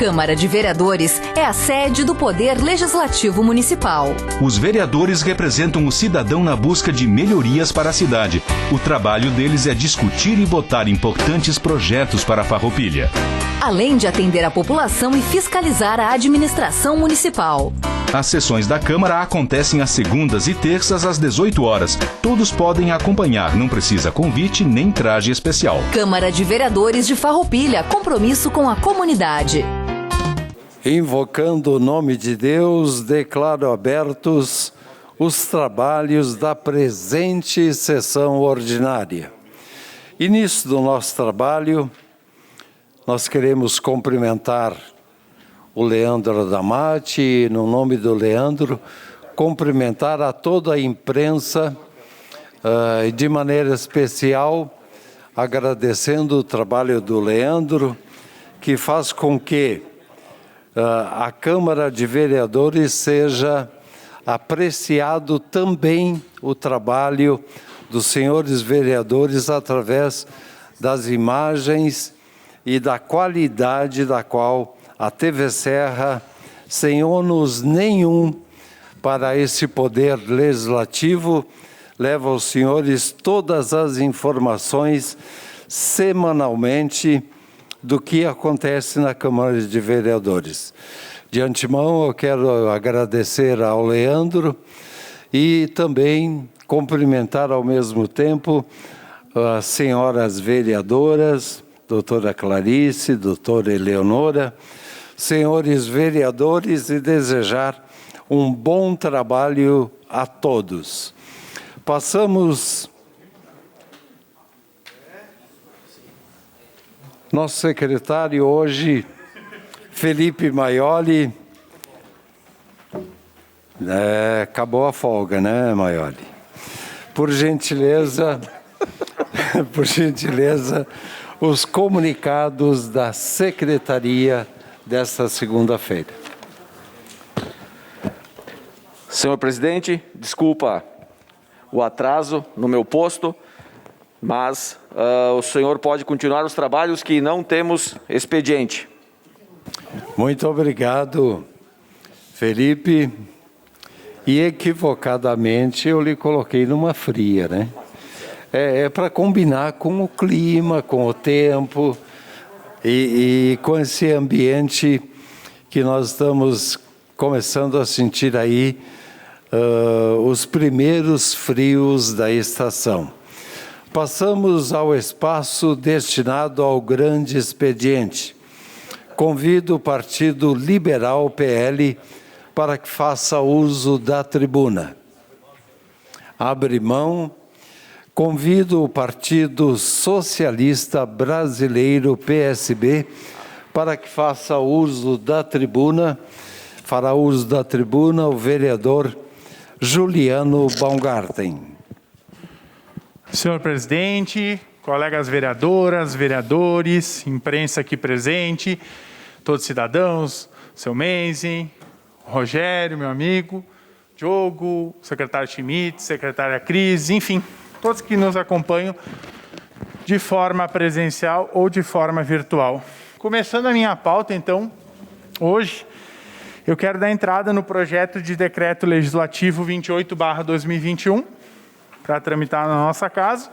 Câmara de Vereadores é a sede do Poder Legislativo Municipal. Os vereadores representam o cidadão na busca de melhorias para a cidade. O trabalho deles é discutir e votar importantes projetos para a Farroupilha. Além de atender a população e fiscalizar a administração municipal. As sessões da Câmara acontecem às segundas e terças às 18 horas. Todos podem acompanhar, não precisa convite nem traje especial. Câmara de Vereadores de Farroupilha, compromisso com a comunidade. Invocando o nome de Deus, declaro abertos os trabalhos da presente sessão ordinária. Início do nosso trabalho, nós queremos cumprimentar o Leandro Adamati e, no nome do Leandro, cumprimentar a toda a imprensa e, de maneira especial, agradecendo o trabalho do Leandro, que faz com que a Câmara de Vereadores seja apreciado também o trabalho dos senhores vereadores através das imagens e da qualidade da qual a TV Serra, sem ônus nenhum para esse poder legislativo, leva aos senhores todas as informações semanalmente do que acontece na Câmara de Vereadores. De antemão, eu quero agradecer ao Leandro e também cumprimentar ao mesmo tempo as senhoras vereadoras, doutora Clarice, doutora Eleonora, senhores vereadores, e desejar um bom trabalho a todos. Passamos. Nosso secretário hoje, Felipe Maioli, acabou a folga, né, Maioli? Por gentileza, os comunicados da secretaria desta segunda-feira. Senhor presidente, desculpa o atraso no meu posto, mas o senhor pode continuar os trabalhos que não temos expediente. Muito obrigado, Felipe. E equivocadamente eu lhe coloquei numa fria, né? É para combinar com o clima, com o tempo e com esse ambiente que nós estamos começando a sentir aí os primeiros frios da estação. Passamos ao espaço destinado ao grande expediente. Convido o Partido Liberal PL para que faça uso da tribuna. Abre mão. Convido o Partido Socialista Brasileiro, PSB, para que faça uso da tribuna. Fará uso da tribuna o vereador Juliano Baumgarten. Senhor presidente, colegas vereadoras, vereadores, imprensa aqui presente, todos cidadãos, seu Meisen, Rogério, meu amigo, Diogo, secretário Schmidt, secretária Cris, enfim, todos que nos acompanham de forma presencial ou de forma virtual. Começando a minha pauta, então, hoje, eu quero dar entrada no projeto de decreto legislativo 28/2021, para tramitar na nossa casa.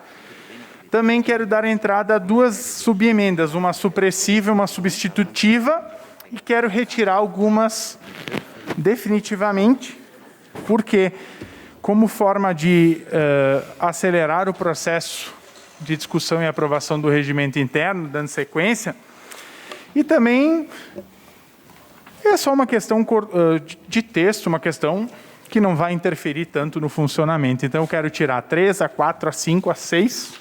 Também quero dar entrada a duas subemendas, uma supressiva e uma substitutiva, e quero retirar algumas definitivamente, porque, como forma de acelerar o processo de discussão e aprovação do regimento interno, dando sequência, e também é só uma questão de texto, uma questão que não vai interferir tanto no funcionamento. Então, eu quero tirar a 3, a 4, a 5, a 6,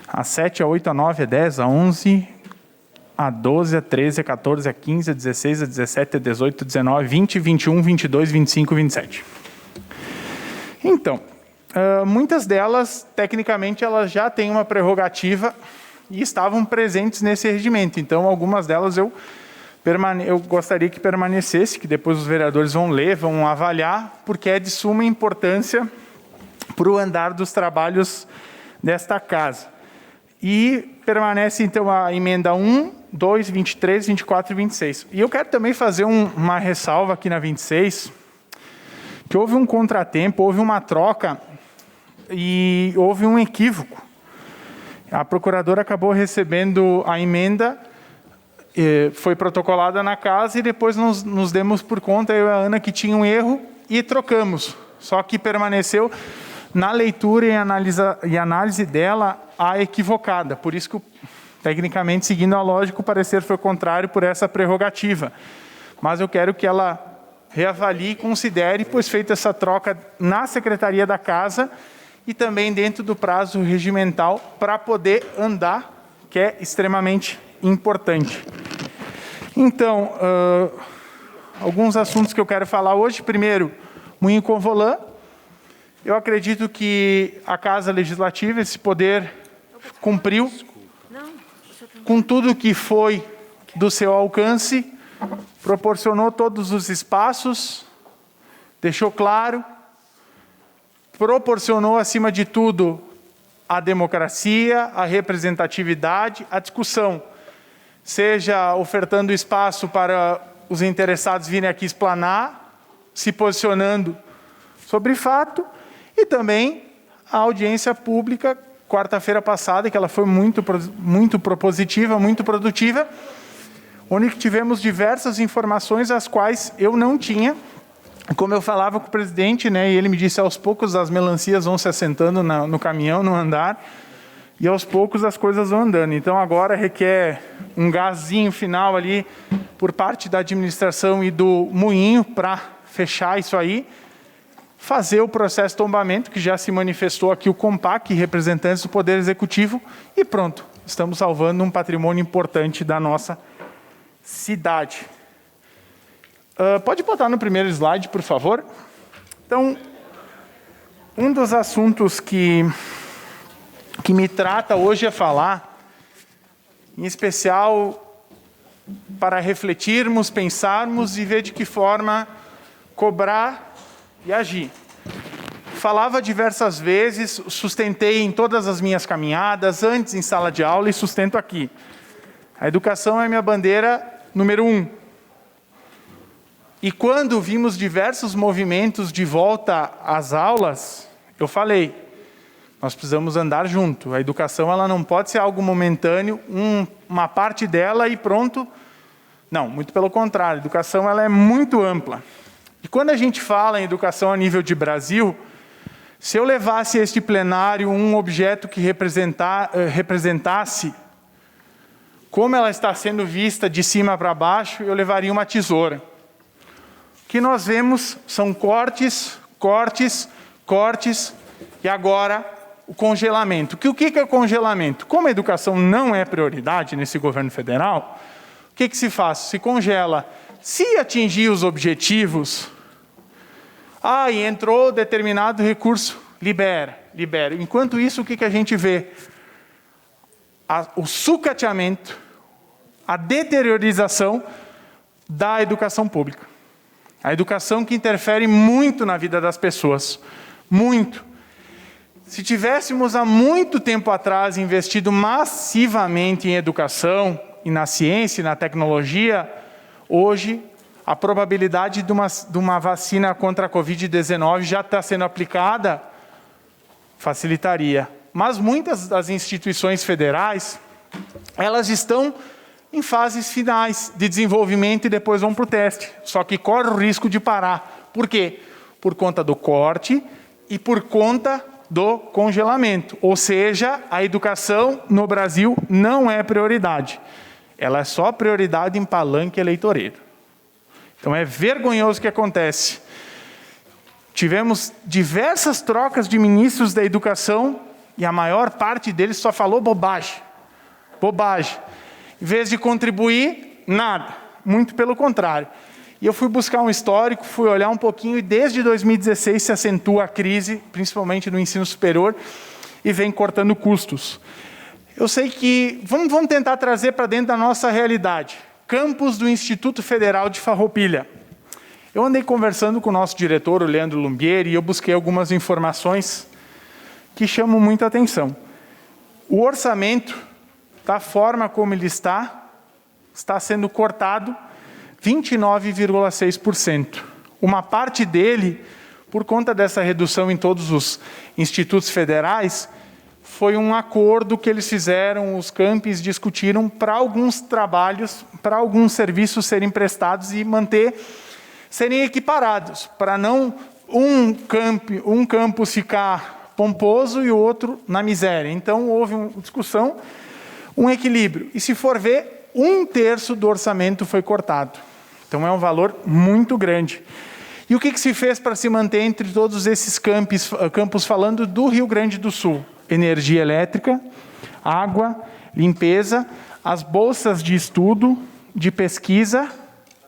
a 7, a 8, a 9, a 10, a 11, a 12, a 13, a 14, a 15, a 16, a 17, a 18, a 19, 20, 21, 22, 25 e 27. Então, muitas delas, tecnicamente, elas já têm uma prerrogativa e estavam presentes nesse regimento. Então, algumas delas eu gostaria que permanecesse, que depois os vereadores vão ler, vão avaliar, porque é de suma importância para o andar dos trabalhos desta casa. E permanece, então, a emenda 1, 2, 23, 24 e 26. E eu quero também fazer uma ressalva aqui na 26, que houve um contratempo, houve uma troca e houve um equívoco. A procuradora acabou recebendo a emenda, foi protocolada na casa e depois nos demos por conta, eu e a Ana, que tinha um erro e trocamos. Só que permaneceu na leitura e análise dela a equivocada. Por isso que, tecnicamente, seguindo a lógica, o parecer foi contrário por essa prerrogativa. Mas eu quero que ela reavalie e considere, pois feita essa troca na Secretaria da Casa e também dentro do prazo regimental para poder andar, que é extremamente importante. Então, alguns assuntos que eu quero falar hoje. Primeiro, Moinho Covolã. Eu acredito que a Casa Legislativa, esse poder, cumpriu com tudo que foi do seu alcance, proporcionou todos os espaços, deixou claro, proporcionou, acima de tudo, a democracia, a representatividade, a discussão, seja ofertando espaço para os interessados virem aqui explanar, se posicionando sobre fato, e também a audiência pública, quarta-feira passada, que ela foi muito propositiva, muito produtiva, onde tivemos diversas informações as quais eu não tinha. Como eu falava com o presidente, né, e ele me disse, aos poucos as melancias vão se assentando no caminhão, no andar, e aos poucos as coisas vão andando. Então agora requer um gazinho final ali por parte da administração e do moinho para fechar isso aí, fazer o processo de tombamento, que já se manifestou aqui o COMPAC, representantes do Poder Executivo, e pronto, estamos salvando um patrimônio importante da nossa cidade. Pode botar no primeiro slide, por favor? Então, um dos assuntos que me trata hoje é falar, em especial para refletirmos, pensarmos e ver de que forma cobrar e agir. Falava diversas vezes, sustentei em todas as minhas caminhadas, antes em sala de aula e sustento aqui. A educação é minha bandeira número 1. E quando vimos diversos movimentos de volta às aulas, eu falei, nós precisamos andar junto. A educação ela não pode ser algo momentâneo, uma parte dela e pronto. Não, muito pelo contrário, a educação ela é muito ampla. E quando a gente fala em educação a nível de Brasil, se eu levasse a este plenário um objeto que representasse como ela está sendo vista de cima para baixo, eu levaria uma tesoura. O que nós vemos são cortes, cortes, cortes e agora o congelamento. O que é congelamento? Como a educação não é prioridade nesse governo federal, o que se faz? Se congela. Se atingir os objetivos, e entrou determinado recurso, libera. Enquanto isso, o que a gente vê? O sucateamento, a deteriorização da educação pública. A educação que interfere muito na vida das pessoas. Muito. Se tivéssemos há muito tempo atrás investido massivamente em educação, e na ciência, e na tecnologia, hoje, a probabilidade de uma vacina contra a Covid-19 já está sendo aplicada, facilitaria. Mas muitas das instituições federais, elas estão em fases finais de desenvolvimento e depois vão para o teste. Só que corre o risco de parar. Por quê? Por conta do corte e por conta do congelamento. Ou seja, a educação no Brasil não é prioridade. Ela é só prioridade em palanque eleitoreiro. Então é vergonhoso o que acontece. Tivemos diversas trocas de ministros da educação e a maior parte deles só falou bobagem. Bobagem. Em vez de contribuir, nada. Muito pelo contrário. E eu fui buscar um histórico, fui olhar um pouquinho e desde 2016 se acentua a crise, principalmente no ensino superior, e vem cortando custos. Eu sei que, vamos tentar trazer para dentro da nossa realidade. Campus do Instituto Federal de Farroupilha. Eu andei conversando com o nosso diretor, o Leandro Lumbieri, e eu busquei algumas informações que chamam muita atenção. O orçamento da forma como ele está sendo cortado 29,6%. Uma parte dele, por conta dessa redução em todos os institutos federais, foi um acordo que eles fizeram, os campos discutiram para alguns trabalhos, para alguns serviços serem prestados e serem equiparados, para não um campus ficar pomposo e o outro na miséria. Então, houve uma discussão, um equilíbrio. E se for ver, 1/3 do orçamento foi cortado. Então, é um valor muito grande. E o que se fez para se manter entre todos esses campos falando do Rio Grande do Sul? Energia elétrica, água, limpeza, as bolsas de estudo, de pesquisa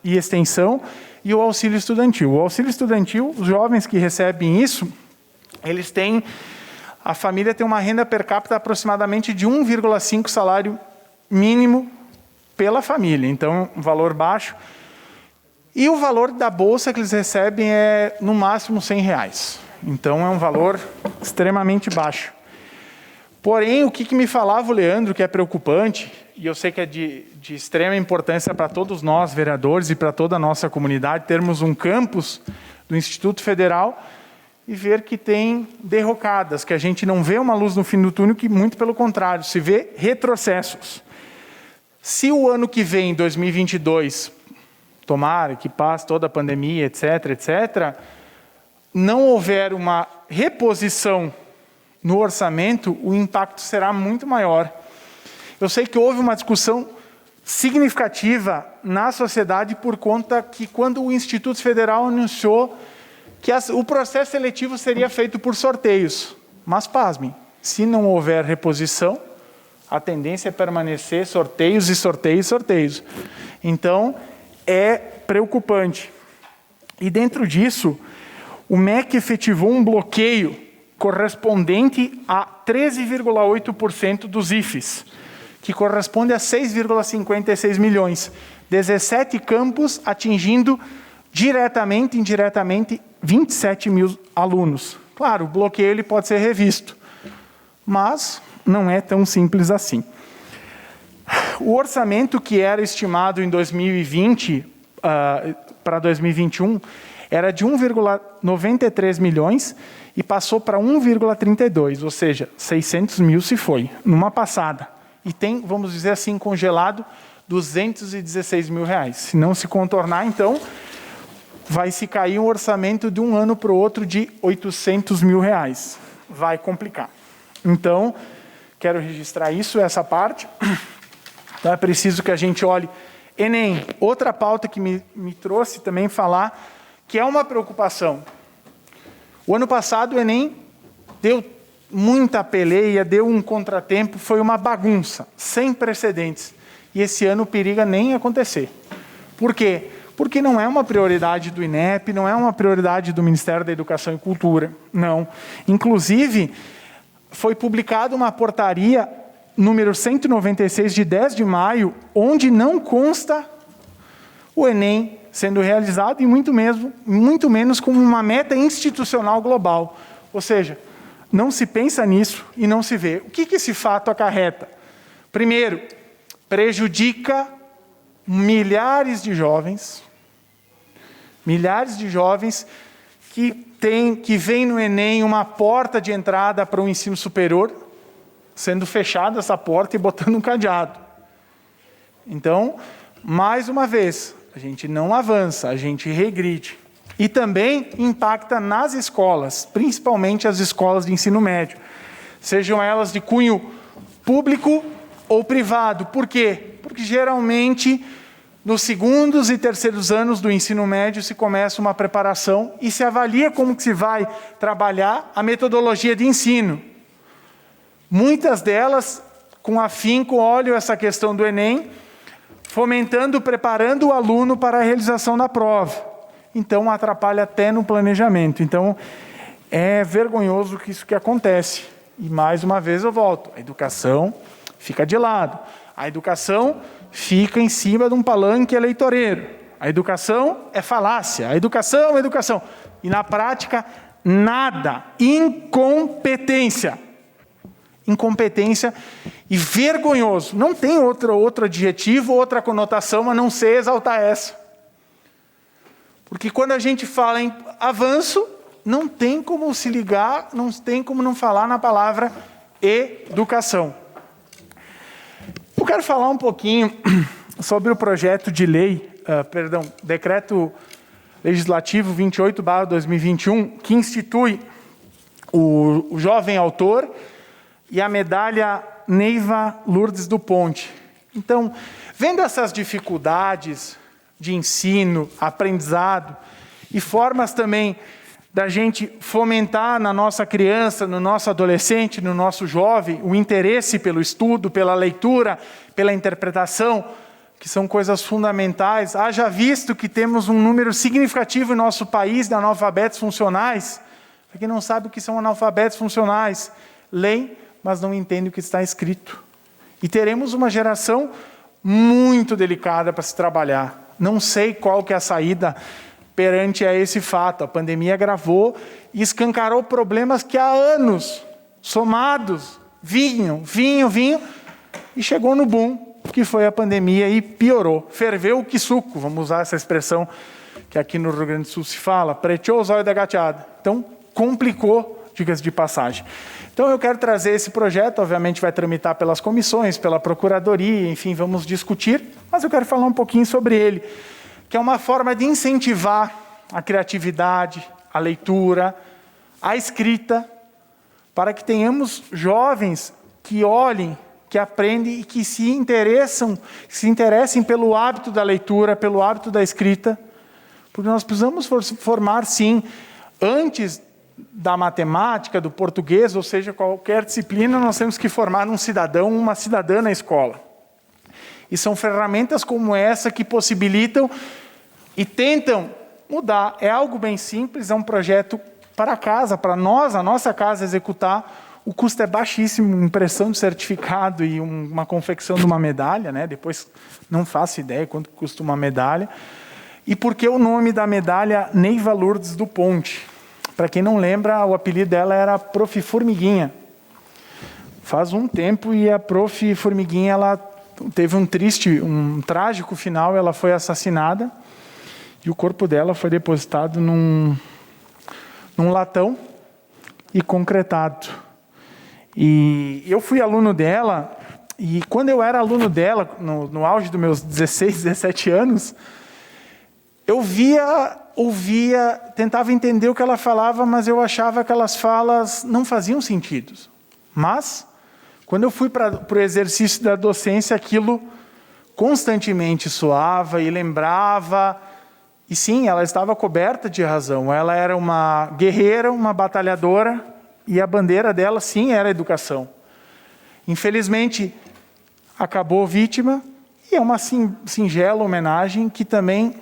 e extensão e o auxílio estudantil. O auxílio estudantil, os jovens que recebem isso, a família tem uma renda per capita aproximadamente de 1,5 salário mínimo pela família. Então, um valor baixo. E o valor da bolsa que eles recebem é, no máximo, R$100. Então, é um valor extremamente baixo. Porém, o que me falava o Leandro, que é preocupante, e eu sei que é de extrema importância para todos nós, vereadores, e para toda a nossa comunidade, termos um campus do Instituto Federal e ver que tem derrocadas, que a gente não vê uma luz no fim do túnel, que muito pelo contrário, se vê retrocessos. Se o ano que vem, 2022, tomara que passe toda a pandemia, etc., não houver uma reposição no orçamento, o impacto será muito maior. Eu sei que houve uma discussão significativa na sociedade por conta que quando o Instituto Federal anunciou que o processo seletivo seria feito por sorteios. Mas, pasmem, se não houver reposição, a tendência é permanecer sorteios e sorteios e sorteios. Então, é preocupante. E dentro disso, o MEC efetivou um bloqueio correspondente a 13,8% dos IFES, que corresponde a 6,56 milhões. 17 campos atingindo diretamente e indiretamente 27 mil alunos. Claro, o bloqueio ele pode ser revisto, mas não é tão simples assim. O orçamento que era estimado em 2020 para 2021 era de 1,93 milhões e passou para 1,32, ou seja, 600 mil se foi, numa passada. E tem, vamos dizer assim, congelado 216 mil reais. Se não se contornar, então, vai se cair um orçamento de um ano para o outro de 800 mil reais. Vai complicar. Então, quero registrar isso, essa parte. Então, é preciso que a gente olhe. Enem, outra pauta que me trouxe também falar, que é uma preocupação. O ano passado o Enem deu muita peleia, deu um contratempo, foi uma bagunça, sem precedentes. E esse ano periga nem acontecer. Por quê? Porque não é uma prioridade do INEP, não é uma prioridade do Ministério da Educação e Cultura, não. Inclusive, foi publicada uma portaria número 196, de 10 de maio, onde não consta o Enem sendo realizado e muito menos como uma meta institucional global. Ou seja, não se pensa nisso e não se vê. O que esse fato acarreta? Primeiro, prejudica milhares de jovens que veem no Enem uma porta de entrada para o ensino superior, sendo fechada essa porta e botando um cadeado. Então, mais uma vez, a gente não avança, a gente regride. E também impacta nas escolas, principalmente as escolas de ensino médio, sejam elas de cunho público ou privado. Por quê? Porque geralmente nos segundos e terceiros anos do ensino médio se começa uma preparação e se avalia como que se vai trabalhar a metodologia de ensino. Muitas delas, com afinco, olham essa questão do Enem, fomentando, preparando o aluno para a realização da prova. Então, atrapalha até no planejamento. Então, é vergonhoso que isso que acontece. E, mais uma vez, eu volto. A educação fica de lado. A educação fica em cima de um palanque eleitoreiro. A educação é falácia. A educação. E, na prática, nada. Incompetência. incompetência e vergonhoso. Não tem outro adjetivo, outra conotação a não ser exaltar essa. Porque quando a gente fala em avanço, não tem como se ligar, não tem como não falar na palavra educação. Eu quero falar um pouquinho sobre o projeto de lei, Decreto Legislativo 28/2021, que institui o jovem autor e a medalha Neiva Lourdes do Ponte. Então, vendo essas dificuldades de ensino, aprendizado e formas também da gente fomentar na nossa criança, no nosso adolescente, no nosso jovem, o interesse pelo estudo, pela leitura, pela interpretação, que são coisas fundamentais. Haja visto que temos um número significativo em nosso país de analfabetos funcionais. Para quem não sabe o que são analfabetos funcionais, leem, mas não entendem o que está escrito. E teremos uma geração muito delicada para se trabalhar. Não sei qual que é a saída perante a esse fato. A pandemia agravou e escancarou problemas que há anos, somados, vinham, e chegou no boom, que foi a pandemia, e piorou. Ferveu que suco, vamos usar essa expressão que aqui no Rio Grande do Sul se fala, preteou os olhos da gateada. Então, complicou, diga-se de passagem. Então, eu quero trazer esse projeto, obviamente vai tramitar pelas comissões, pela procuradoria, enfim, vamos discutir, mas eu quero falar um pouquinho sobre ele, que é uma forma de incentivar a criatividade, a leitura, a escrita, para que tenhamos jovens que olhem, que aprendem e que se interessem pelo hábito da leitura, pelo hábito da escrita, porque nós precisamos formar, sim, antes da matemática, do português, ou seja, qualquer disciplina, nós temos que formar um cidadão, uma cidadã na escola. E são ferramentas como essa que possibilitam e tentam mudar. É algo bem simples, é um projeto para casa, para nós, a nossa casa executar. O custo é baixíssimo, impressão de certificado e uma confecção de uma medalha, né? Depois não faço ideia quanto custa uma medalha. E por que o nome da medalha Neiva Lourdes do Ponte? Para quem não lembra, o apelido dela era Prof. Formiguinha. Faz um tempo e a Prof. Formiguinha ela teve um trágico final, ela foi assassinada e o corpo dela foi depositado num latão e concretado. E eu fui aluno dela, e quando eu era aluno dela, no auge dos meus 16, 17 anos, eu ouvia, tentava entender o que ela falava, mas eu achava que aquelas falas não faziam sentido. Mas, quando eu fui para o exercício da docência, aquilo constantemente soava e lembrava. E sim, ela estava coberta de razão. Ela era uma guerreira, uma batalhadora, e a bandeira dela, sim, era a educação. Infelizmente, acabou vítima, e é uma singela homenagem que também,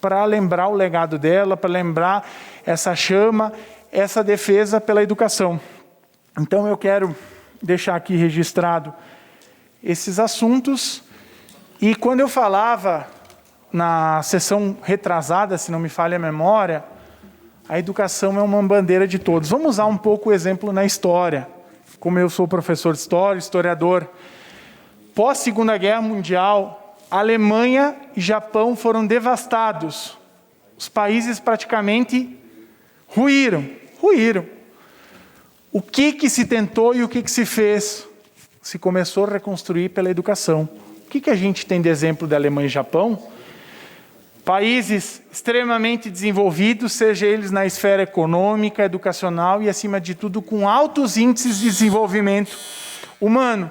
para lembrar o legado dela, para lembrar essa chama, essa defesa pela educação. Então, eu quero deixar aqui registrado esses assuntos, e quando eu falava na sessão retrasada, se não me falha a memória, a educação é uma bandeira de todos. Vamos usar um pouco o exemplo na história. Como eu sou professor de história, historiador, pós-Segunda Guerra Mundial, Alemanha e Japão foram devastados. Os países praticamente ruíram. O que se tentou e o que se fez? Se começou a reconstruir pela educação. O que a gente tem de exemplo da Alemanha e Japão? Países extremamente desenvolvidos, seja eles na esfera econômica, educacional e, acima de tudo, com altos índices de desenvolvimento humano.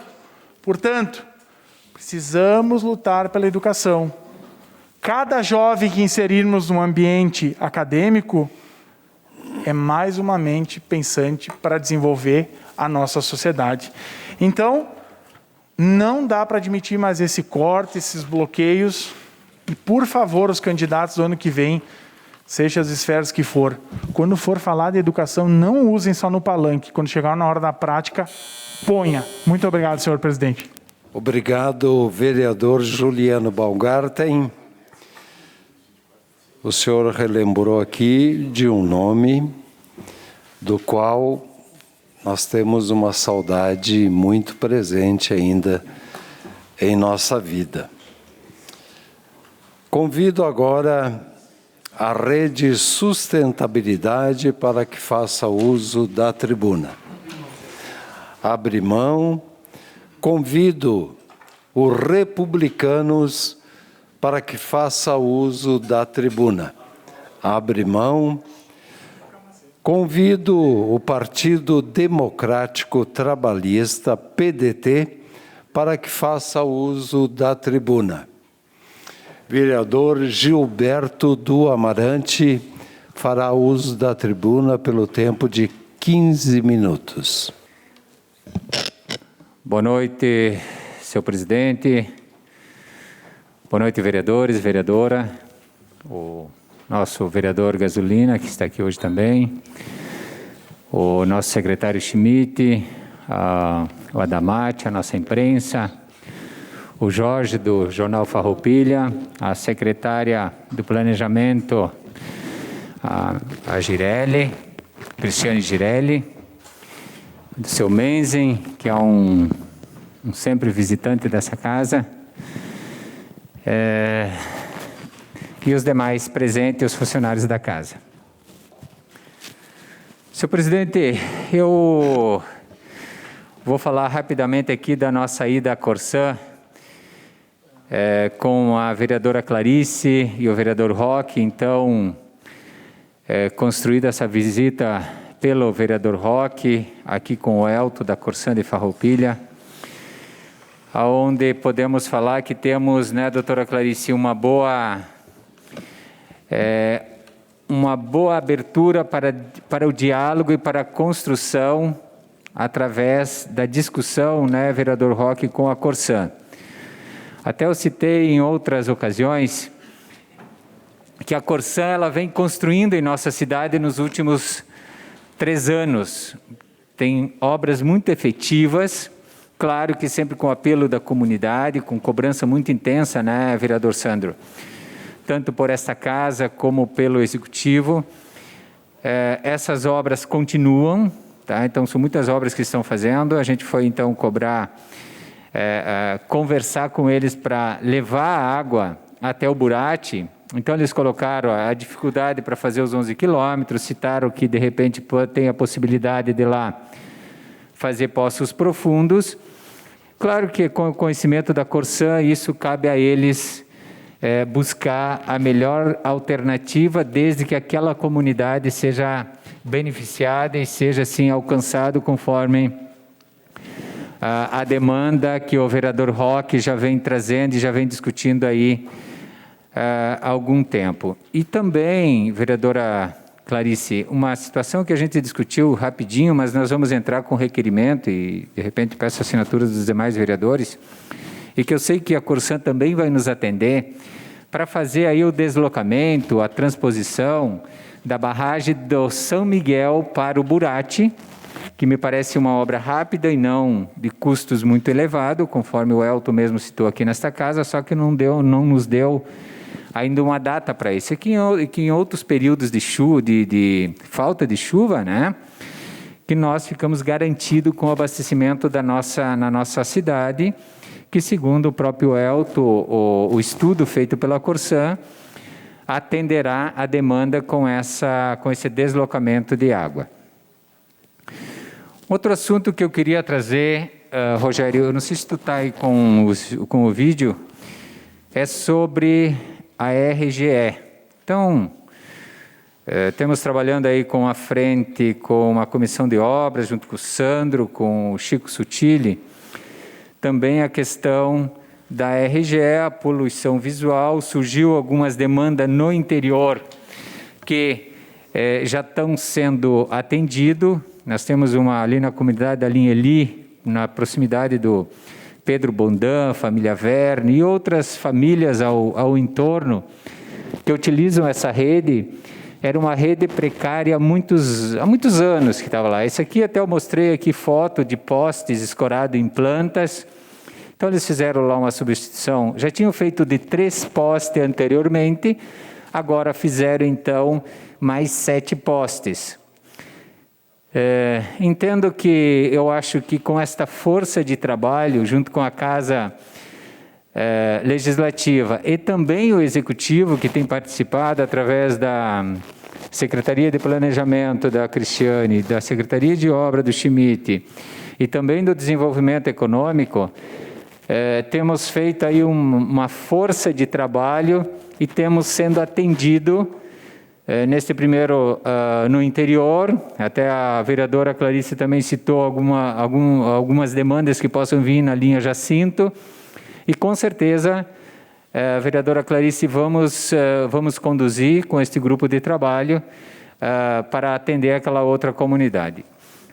Portanto, precisamos lutar pela educação. Cada jovem que inserirmos no ambiente acadêmico é mais uma mente pensante para desenvolver a nossa sociedade. Então, não dá para admitir mais esse corte, esses bloqueios. E, por favor, os candidatos do ano que vem, seja as esferas que for, quando for falar de educação, não usem só no palanque. Quando chegar na hora da prática, ponha. Muito obrigado, senhor presidente. Obrigado, vereador Juliano Baumgarten. O senhor relembrou aqui de um nome do qual nós temos uma saudade muito presente ainda em nossa vida. Convido agora a Rede Sustentabilidade para que faça uso da tribuna. Abre mão. Convido os republicanos para que faça uso da tribuna. Abre mão. Convido o Partido Democrático Trabalhista, PDT, para que faça uso da tribuna. Vereador Gilberto do Amarante fará uso da tribuna pelo tempo de 15 minutos. Boa noite, senhor presidente. Boa noite, vereadores, vereadora. O nosso vereador Gasolina, que está aqui hoje também. O nosso secretário Schmidt, o Adamati, a nossa imprensa. O Jorge, do Jornal Farroupilha. A secretária do Planejamento, a Girelli, Cristiane Girelli. Do seu Menzen, que é um sempre visitante dessa casa. E os demais presentes, os funcionários da casa. Senhor presidente, eu vou falar rapidamente aqui da nossa ida à Corsã, com a vereadora Clarice e o vereador Roque. Então, construída essa visita pelo vereador Roque, aqui com o Elto da Corsã de Farroupilha, onde podemos falar que temos, né, doutora Clarice, uma boa abertura para o diálogo e para a construção através da discussão, né, vereador Roque, com a Corsã. Até eu citei em outras ocasiões que a Corsã ela vem construindo em nossa cidade nos últimos 3 anos. Tem obras muito efetivas, claro que sempre com apelo da comunidade, com cobrança muito intensa, né, vereador Sandro? Tanto por esta casa como pelo Executivo. Essas obras continuam, tá? Então são muitas obras que estão fazendo. A gente foi então cobrar, conversar com eles para levar a água até o Burati. Então eles colocaram a dificuldade para fazer os 11 quilômetros, citaram que de repente tem a possibilidade de lá fazer poços profundos. Claro que com o conhecimento da Corsã, isso cabe a eles buscar a melhor alternativa, desde que aquela comunidade seja beneficiada e seja assim alcançado conforme a demanda que o vereador Roque já vem trazendo e já vem discutindo aí há algum tempo. E também, vereadora Clarice, uma situação que a gente discutiu rapidinho, mas nós vamos entrar com requerimento e de repente peço assinaturas dos demais vereadores, e que eu sei que a Corsã também vai nos atender para fazer aí o deslocamento, a transposição da barragem do São Miguel para o Burati, que me parece uma obra rápida e não de custos muito elevados, conforme o Elton mesmo citou aqui nesta casa, só que não nos deu ainda uma data para isso. E que em outros períodos de chuva, de falta de chuva, né, que nós ficamos garantidos com o abastecimento na nossa cidade, que segundo o próprio Elton, o estudo feito pela Corsã, atenderá a demanda com esse deslocamento de água. Outro assunto que eu queria trazer, Rogério, eu não sei se tu está aí com o vídeo, é sobre a RGE. Então, temos trabalhando aí com a frente, com a comissão de obras, junto com o Sandro, com o Chico Sutili, também a questão da RGE, a poluição visual. Surgiu algumas demandas no interior que já estão sendo atendidos. Nós temos uma ali na comunidade da Linheli, na proximidade do Pedro Bondan, família Verne e outras famílias ao entorno que utilizam essa rede. Era uma rede precária há muitos anos que estava lá. Esse aqui até eu mostrei aqui foto de postes escorados em plantas. Então eles fizeram lá uma substituição. Já tinham feito de 3 postes anteriormente, agora fizeram então mais 7 postes. Entendo que eu acho que com esta força de trabalho, junto com a Casa Legislativa e também o Executivo, que tem participado através da Secretaria de Planejamento da Cristiane, da Secretaria de Obra do Schmidt e também do Desenvolvimento Econômico, temos feito aí uma força de trabalho e temos sendo atendido neste primeiro no interior. Até a vereadora Clarice também citou algumas demandas que possam vir na linha Jacinto e com certeza, vereadora Clarice, vamos conduzir com este grupo de trabalho para atender aquela outra comunidade.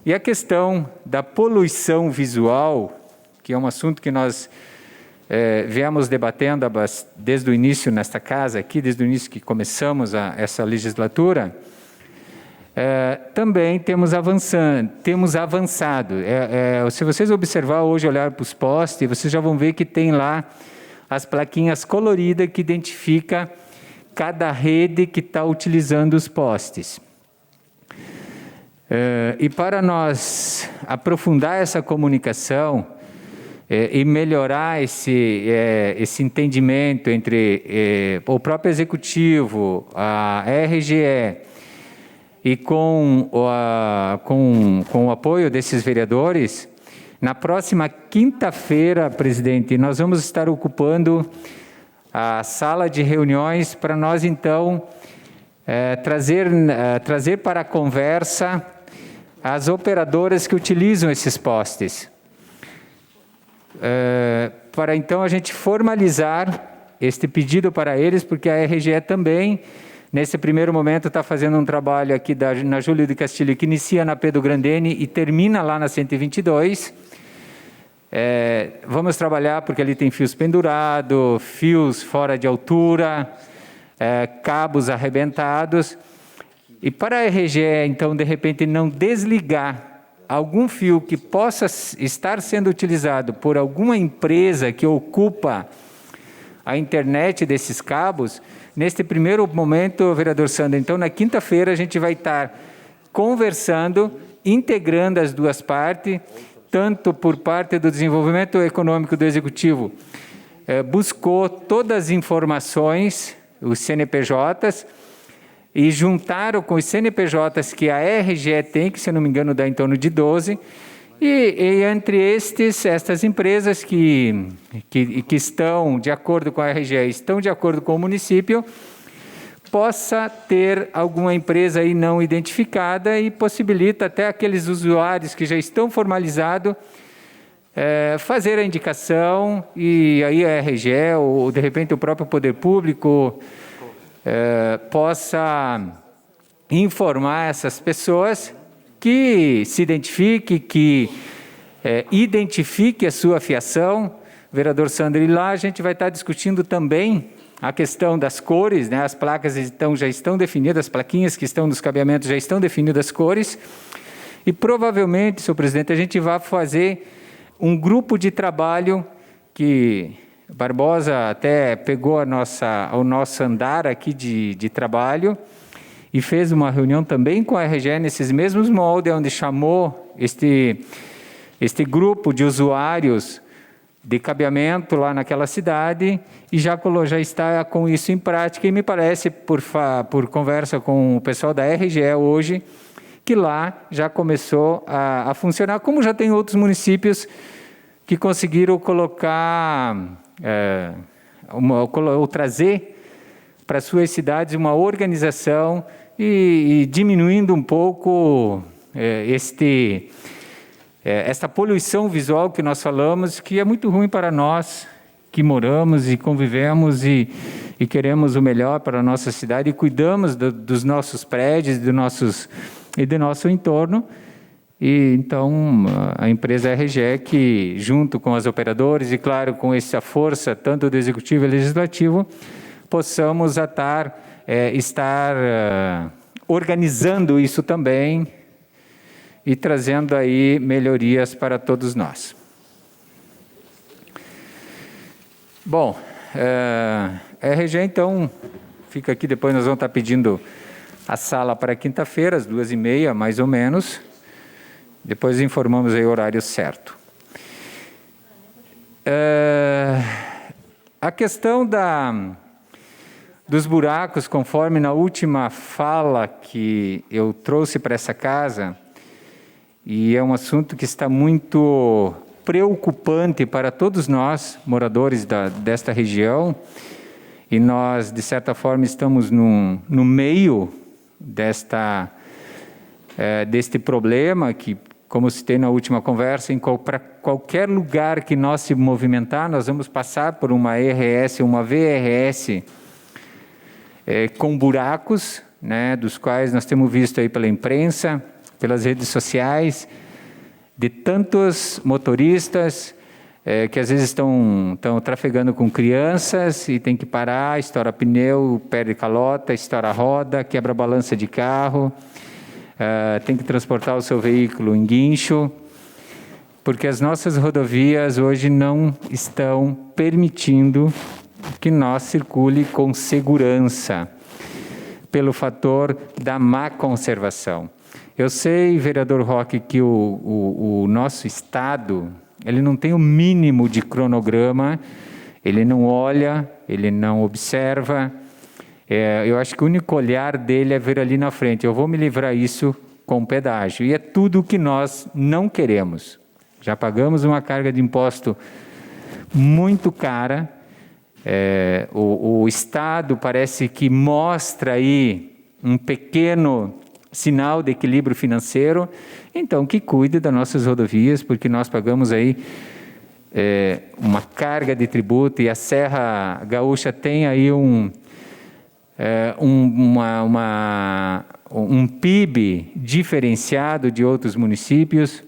E a questão da poluição visual, que é um assunto que nós viemos debatendo desde o início nesta casa aqui, desde o início que começamos essa legislatura, também temos avançado. Se vocês observarem hoje, olhar para os postes, vocês já vão ver que tem lá as plaquinhas coloridas que identifica cada rede que está utilizando os postes. E para nós aprofundar essa comunicação e melhorar esse entendimento entre o próprio Executivo, a RGE e com o apoio desses vereadores, na próxima quinta-feira, presidente, nós vamos estar ocupando a sala de reuniões para nós, então, trazer para a conversa as operadoras que utilizam esses postes. Para, então, a gente formalizar este pedido para eles, porque a RGE também, nesse primeiro momento, está fazendo um trabalho aqui na Júlio de Castilho, que inicia na Pedro Grandene e termina lá na 122. Vamos trabalhar porque ali tem fios pendurados, fios fora de altura, cabos arrebentados. E para a RGE, então, de repente, não desligar algum fio que possa estar sendo utilizado por alguma empresa que ocupa a internet desses cabos, neste primeiro momento, vereador Sandro, então, na quinta-feira, a gente vai estar conversando, integrando as duas partes, tanto por parte do desenvolvimento econômico do Executivo, buscou todas as informações, os CNPJs, e juntaram com os CNPJs que a RGE tem, que se não me engano dá em torno de 12, e entre estas empresas que estão de acordo com a RGE, estão de acordo com o município, possa ter alguma empresa aí não identificada e possibilita até aqueles usuários que já estão formalizados fazer a indicação e aí a RGE ou de repente o próprio poder público possa informar essas pessoas que se identifique, que identifique a sua fiação. Vereador Sandro, e lá a gente vai estar discutindo também a questão das cores, né? As placas já estão definidas, as plaquinhas que estão nos cabeamentos já estão definidas as cores, e provavelmente, senhor presidente, a gente vai fazer um grupo de trabalho que Barbosa até pegou o nosso andar aqui de trabalho e fez uma reunião também com a RGE nesses mesmos moldes, onde chamou este grupo de usuários de cabeamento lá naquela cidade e já está com isso em prática, e me parece, por conversa com o pessoal da RGE hoje, que lá já começou a funcionar, como já tem outros municípios que conseguiram colocar, ou trazer para suas cidades uma organização e diminuindo um pouco esta poluição visual que nós falamos, que é muito ruim para nós que moramos e convivemos e queremos o melhor para a nossa cidade e cuidamos dos nossos prédios e do nosso entorno. E então a empresa RGE, que junto com as operadoras e claro com essa força tanto do Executivo e Legislativo, possamos estar organizando isso também e trazendo aí melhorias para todos nós. Bom, a RGE então fica aqui, depois nós vamos estar pedindo a sala para quinta-feira, às 14h30, mais ou menos, Depois informamos aí o horário certo. A questão dos buracos, conforme na última fala que eu trouxe para essa casa, e é um assunto que está muito preocupante para todos nós, moradores desta região, e nós, de certa forma, estamos no meio deste problema que, como citei na última conversa, para qualquer lugar que nós se movimentar, nós vamos passar por uma ERS, uma VRS, com buracos, né, dos quais nós temos visto aí pela imprensa, pelas redes sociais, de tantos motoristas que às vezes estão trafegando com crianças e tem que parar, estoura pneu, perde calota, estoura roda, quebra a balança de carro, tem que transportar o seu veículo em guincho, porque as nossas rodovias hoje não estão permitindo que nós circule com segurança, pelo fator da má conservação. Eu sei, vereador Roque, que o nosso Estado, ele não tem o mínimo de cronograma, ele não olha, ele não observa. Eu acho que o único olhar dele é ver ali na frente, eu vou me livrar isso com pedágio. E é tudo o que nós não queremos. Já pagamos uma carga de imposto muito cara. O Estado parece que mostra aí um pequeno sinal de equilíbrio financeiro, então que cuide das nossas rodovias, porque nós pagamos aí uma carga de tributo e a Serra Gaúcha tem aí um PIB diferenciado de outros municípios.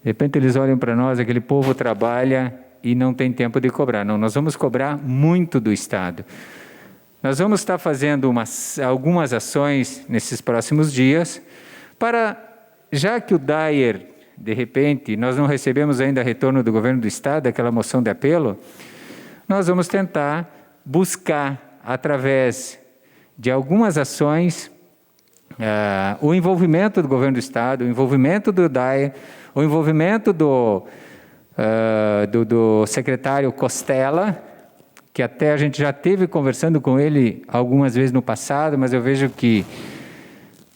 De repente eles olham para nós, aquele povo trabalha e não tem tempo de cobrar. Não, nós vamos cobrar muito do Estado. Nós vamos estar fazendo algumas ações nesses próximos dias para, já que o DAER, de repente, nós não recebemos ainda retorno do governo do Estado, aquela moção de apelo, nós vamos tentar buscar, através de algumas ações, o envolvimento do governo do Estado, o envolvimento do DAER, o envolvimento do secretário Costela, que até a gente já esteve conversando com ele algumas vezes no passado, mas eu vejo que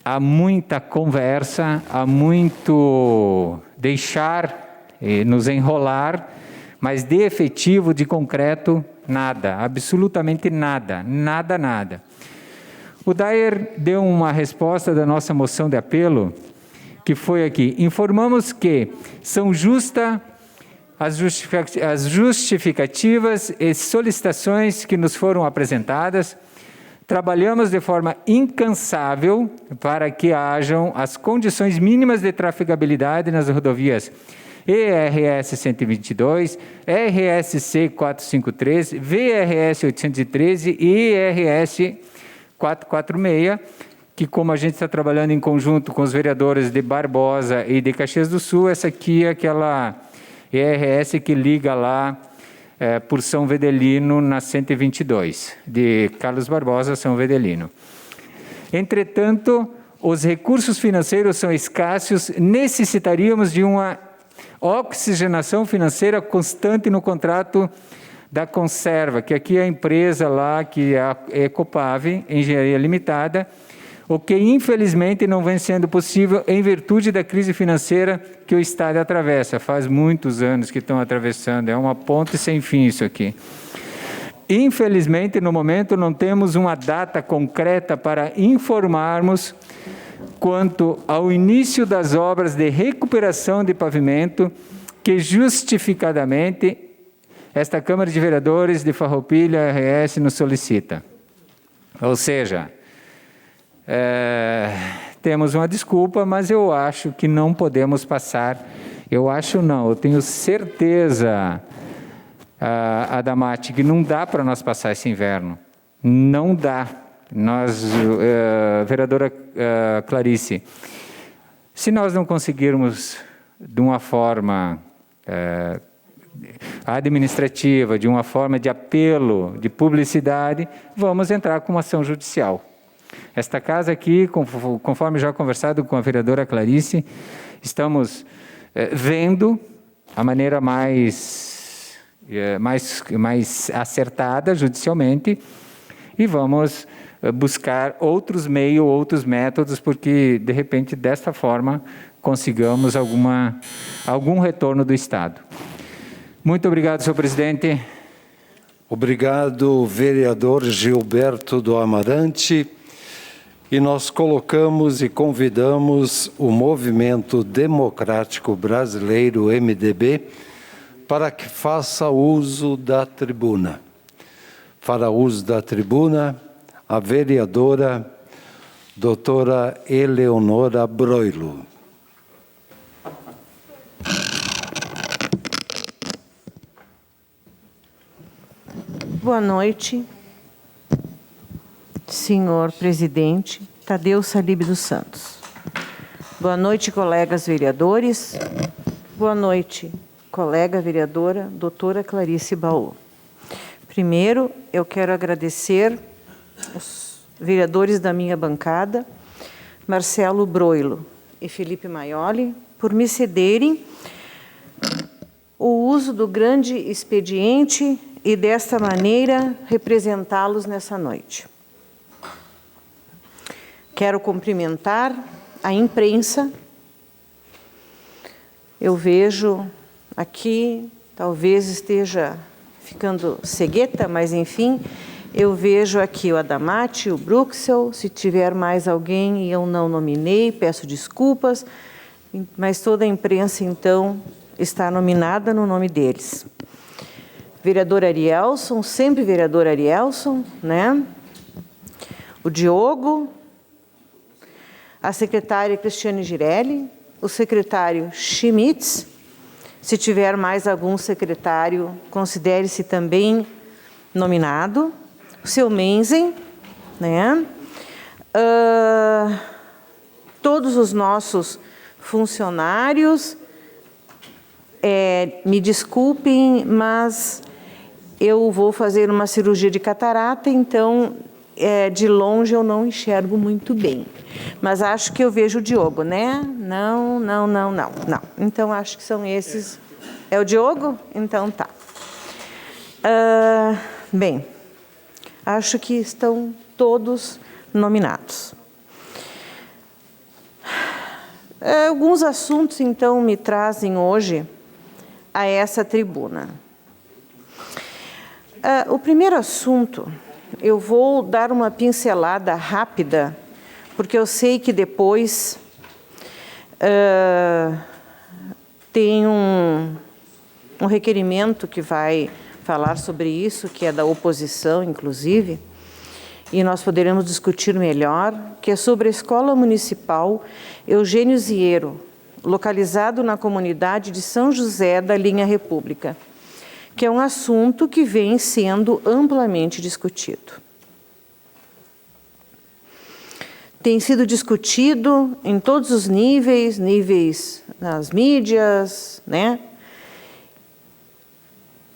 há muita conversa, há muito deixar nos enrolar, mas de efetivo, de concreto, nada, absolutamente nada, nada. O DAER deu uma resposta da nossa moção de apelo, que foi aqui: informamos que são justas as justificativas e solicitações que nos foram apresentadas. Trabalhamos de forma incansável para que hajam as condições mínimas de trafegabilidade nas rodovias ERS 122, RSC 453, VRS 813 e IRS 446, que, como a gente está trabalhando em conjunto com os vereadores de Barbosa e de Caxias do Sul, essa aqui é aquela IRS que liga lá por São Vedelino, na 122, de Carlos Barbosa, São Vedelino. Entretanto, os recursos financeiros são escassos, necessitaríamos de uma oxigenação financeira constante no contrato da Conserva, que aqui é a empresa lá, que é a Ecopave, Engenharia Limitada, o que infelizmente não vem sendo possível em virtude da crise financeira que o Estado atravessa. Faz muitos anos que estão atravessando, é uma ponte sem fim isso aqui. Infelizmente, no momento, não temos uma data concreta para informarmos quanto ao início das obras de recuperação de pavimento que justificadamente esta Câmara de Vereadores de Farroupilha RS nos solicita. Ou seja, temos uma desculpa, mas eu acho que não podemos passar. Eu acho não, eu tenho certeza, Adamati, que não dá para nós passar esse inverno. Não dá. Nós, vereadora Clarice, se nós não conseguirmos de uma forma administrativa, de uma forma de apelo, de publicidade, vamos entrar com uma ação judicial. Esta casa aqui, conforme já conversado com a vereadora Clarice, estamos vendo a maneira mais acertada judicialmente e vamos buscar outros meios, outros métodos, porque, de repente, desta forma, consigamos algum retorno do Estado. Muito obrigado, senhor presidente. Obrigado, vereador Gilberto do Amarante. E nós colocamos e convidamos o Movimento Democrático Brasileiro, MDB, para que faça uso da tribuna. Fará uso da tribuna a vereadora doutora Eleonora Broilo. Boa noite, senhor presidente Tadeu Salib dos Santos. Boa noite, colegas vereadores. Boa noite, colega vereadora doutora Clarice Baú. Primeiro, eu quero agradecer os vereadores da minha bancada, Marcelo Broilo e Felipe Maioli, por me cederem o uso do grande expediente e, desta maneira, representá-los nessa noite. Quero cumprimentar a imprensa. Eu vejo aqui, talvez esteja ficando cegueta, mas, enfim, eu vejo aqui o Adamati, o Bruxel, se tiver mais alguém e eu não nominei, peço desculpas, mas toda a imprensa, então, está nominada no nome deles. Vereador Arielson, sempre vereador Arielson, né? O Diogo, a secretária Cristiane Girelli, o secretário Schmitz, se tiver mais algum secretário, considere-se também nominado, o seu Menzen, né? Todos os nossos funcionários, me desculpem, mas eu vou fazer uma cirurgia de catarata, então, de longe eu não enxergo muito bem. Mas acho que eu vejo o Diogo, né? Não. Então, acho que são esses. É o Diogo? Então, tá. Bem, acho que estão todos nominados. Alguns assuntos, então, me trazem hoje a essa tribuna. O primeiro assunto, eu vou dar uma pincelada rápida, porque eu sei que depois tem um requerimento que vai falar sobre isso, que é da oposição, inclusive, e nós poderemos discutir melhor, que é sobre a Escola Municipal Eugênio Ziero, localizado na comunidade de São José da Linha República, que é um assunto que vem sendo amplamente discutido. Tem sido discutido em todos os níveis nas mídias, né?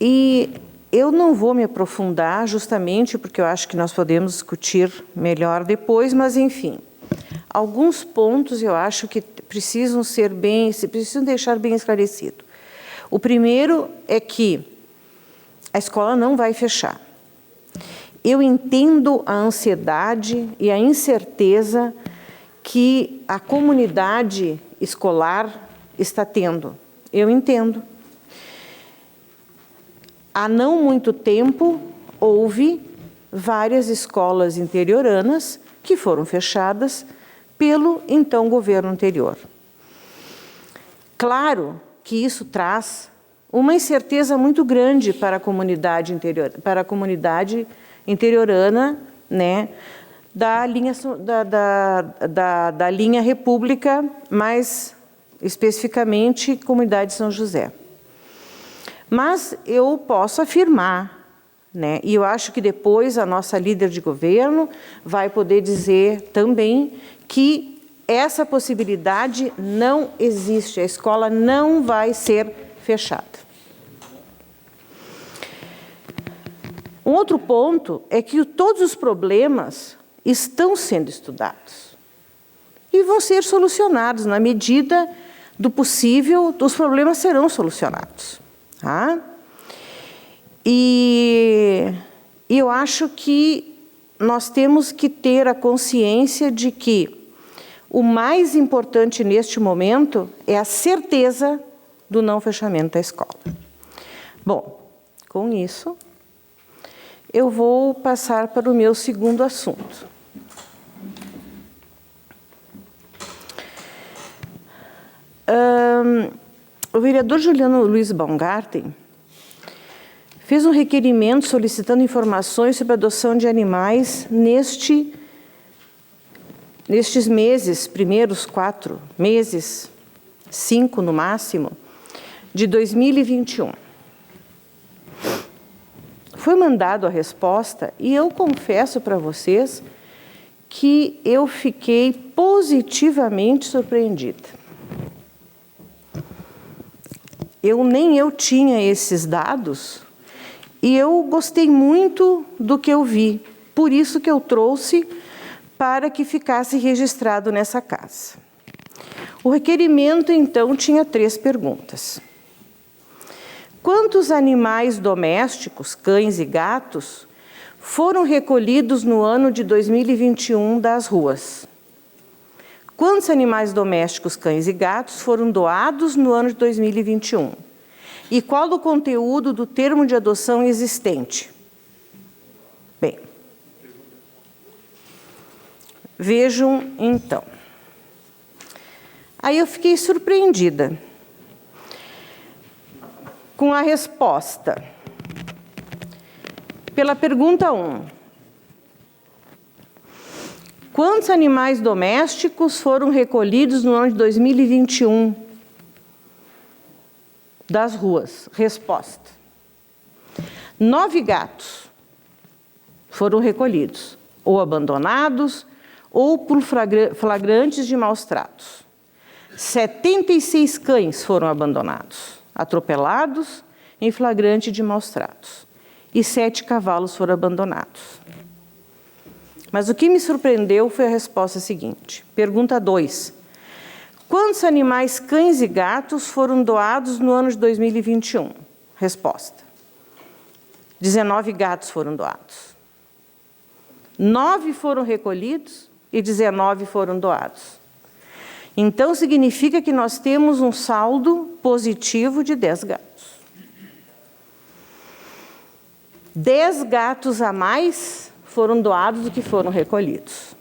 E eu não vou me aprofundar justamente porque eu acho que nós podemos discutir melhor depois, mas enfim, alguns pontos eu acho que precisam deixar bem esclarecido. O primeiro é que a escola não vai fechar. Eu entendo a ansiedade e a incerteza que a comunidade escolar está tendo. Eu entendo. Há não muito tempo, houve várias escolas interioranas que foram fechadas pelo então governo anterior. Claro que isso traz uma incerteza muito grande para a comunidade interiorana, né, da linha República, mais especificamente comunidade de São José. Mas eu posso afirmar, né, e eu acho que depois a nossa líder de governo vai poder dizer também que essa possibilidade não existe, a escola não vai ser fechada. Um outro ponto é que todos os problemas estão sendo estudados e vão ser solucionados na medida do possível, os problemas serão solucionados. Tá? E eu acho que nós temos que ter a consciência de que o mais importante neste momento é a certeza do não fechamento da escola. Bom, com isso, eu vou passar para o meu segundo assunto. O vereador Juliano Luiz Baumgarten fez um requerimento solicitando informações sobre a adoção de animais nestes meses, primeiros 4 meses, 5 no máximo, de 2021. Foi mandado a resposta e eu confesso para vocês que eu fiquei positivamente surpreendida. Nem eu tinha esses dados e eu gostei muito do que eu vi. Por isso que eu trouxe para que ficasse registrado nessa casa. O requerimento, então, tinha 3 perguntas. Quantos animais domésticos, cães e gatos, foram recolhidos no ano de 2021 das ruas? Quantos animais domésticos, cães e gatos foram doados no ano de 2021? E qual o conteúdo do termo de adoção existente? Bem, vejam então. Aí eu fiquei surpreendida com a resposta. Pela pergunta 1. Quantos animais domésticos foram recolhidos no ano de 2021 das ruas? Resposta. 9 gatos foram recolhidos, ou abandonados, ou por flagrantes de maus tratos. 76 cães foram abandonados, atropelados em flagrante de maus tratos. E 7 cavalos foram abandonados. Mas o que me surpreendeu foi a resposta seguinte. Pergunta 2. Quantos animais, cães e gatos foram doados no ano de 2021? Resposta. 19 gatos foram doados. 9 foram recolhidos e 19 foram doados. Então, significa que nós temos um saldo positivo de 10 gatos. 10 gatos a mais foram doados do que foram recolhidos.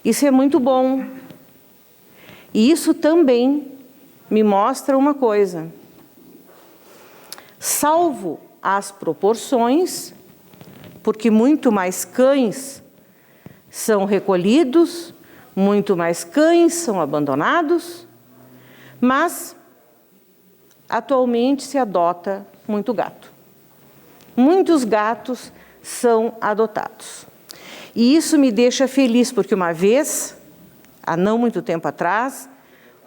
Isso é muito bom. E isso também me mostra uma coisa. Salvo as proporções, porque muito mais cães são recolhidos, muito mais cães são abandonados, mas atualmente se adota muito gato. Muitos gatos são adotados. E isso me deixa feliz, porque uma vez, há não muito tempo atrás,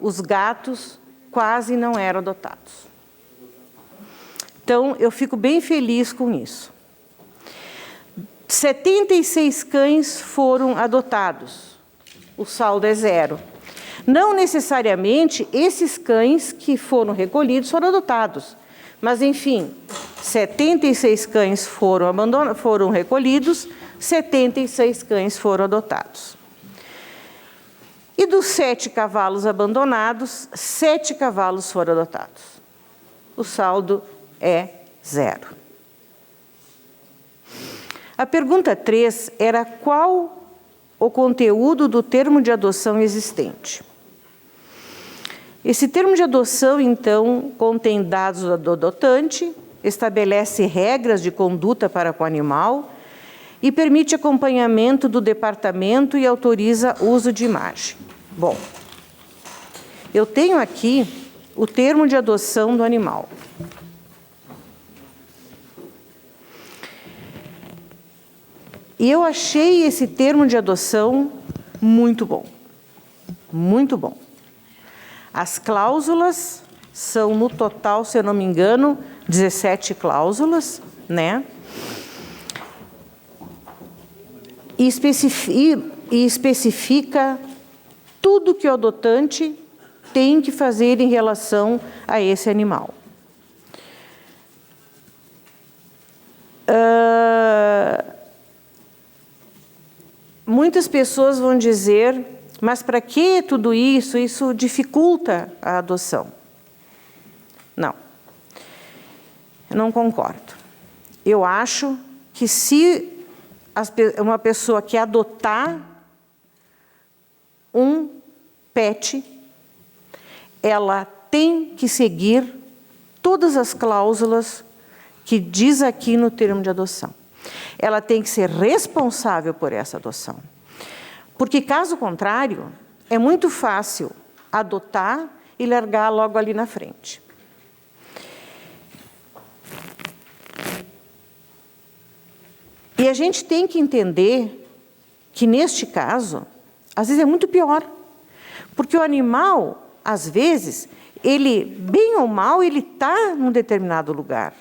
os gatos quase não eram adotados. Então, eu fico bem feliz com isso. 76 cães foram adotados. O saldo é 0. Não necessariamente esses cães que foram recolhidos foram adotados. Mas, enfim, 76 cães foram recolhidos, 76 cães foram adotados. E dos 7 cavalos abandonados, 7 cavalos foram adotados. O saldo é 0. A pergunta 3 era qual o conteúdo do termo de adoção existente. Esse termo de adoção, então, contém dados do adotante, estabelece regras de conduta para com o animal e permite acompanhamento do departamento e autoriza uso de imagem. Bom, eu tenho aqui o termo de adoção do animal. E eu achei esse termo de adoção muito bom. Muito bom. As cláusulas são, no total, se eu não me engano, 17 cláusulas, né? e especifica tudo que o adotante tem que fazer em relação a esse animal. Muitas pessoas vão dizer, mas para que tudo isso? Isso dificulta a adoção. Não, eu não concordo. Eu acho que se uma pessoa quer adotar um pet, ela tem que seguir todas as cláusulas que diz aqui no termo de adoção. Ela tem que ser responsável por essa adoção. Porque, caso contrário, é muito fácil adotar e largar logo ali na frente. E a gente tem que entender que, neste caso, às vezes é muito pior. Porque o animal, às vezes, ele, bem ou mal, ele está num determinado lugar.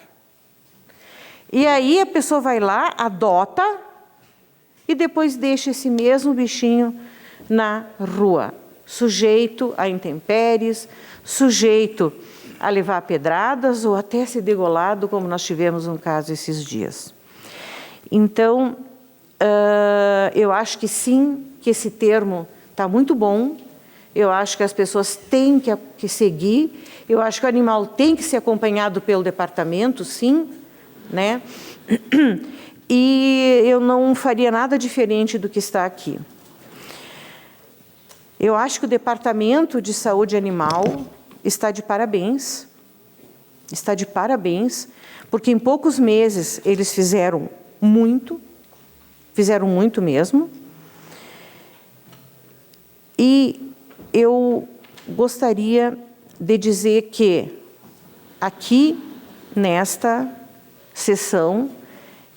E aí a pessoa vai lá, adota, e depois deixa esse mesmo bichinho na rua, sujeito a intempéries, sujeito a levar pedradas ou até ser degolado, como nós tivemos um caso esses dias. Então, eu acho que sim, que esse termo está muito bom, eu acho que as pessoas têm que seguir, eu acho que o animal tem que ser acompanhado pelo departamento, sim, né? E eu não faria nada diferente do que está aqui. Eu acho que o Departamento de Saúde Animal está de parabéns, porque em poucos meses eles fizeram muito mesmo. E eu gostaria de dizer que aqui, nesta sessão,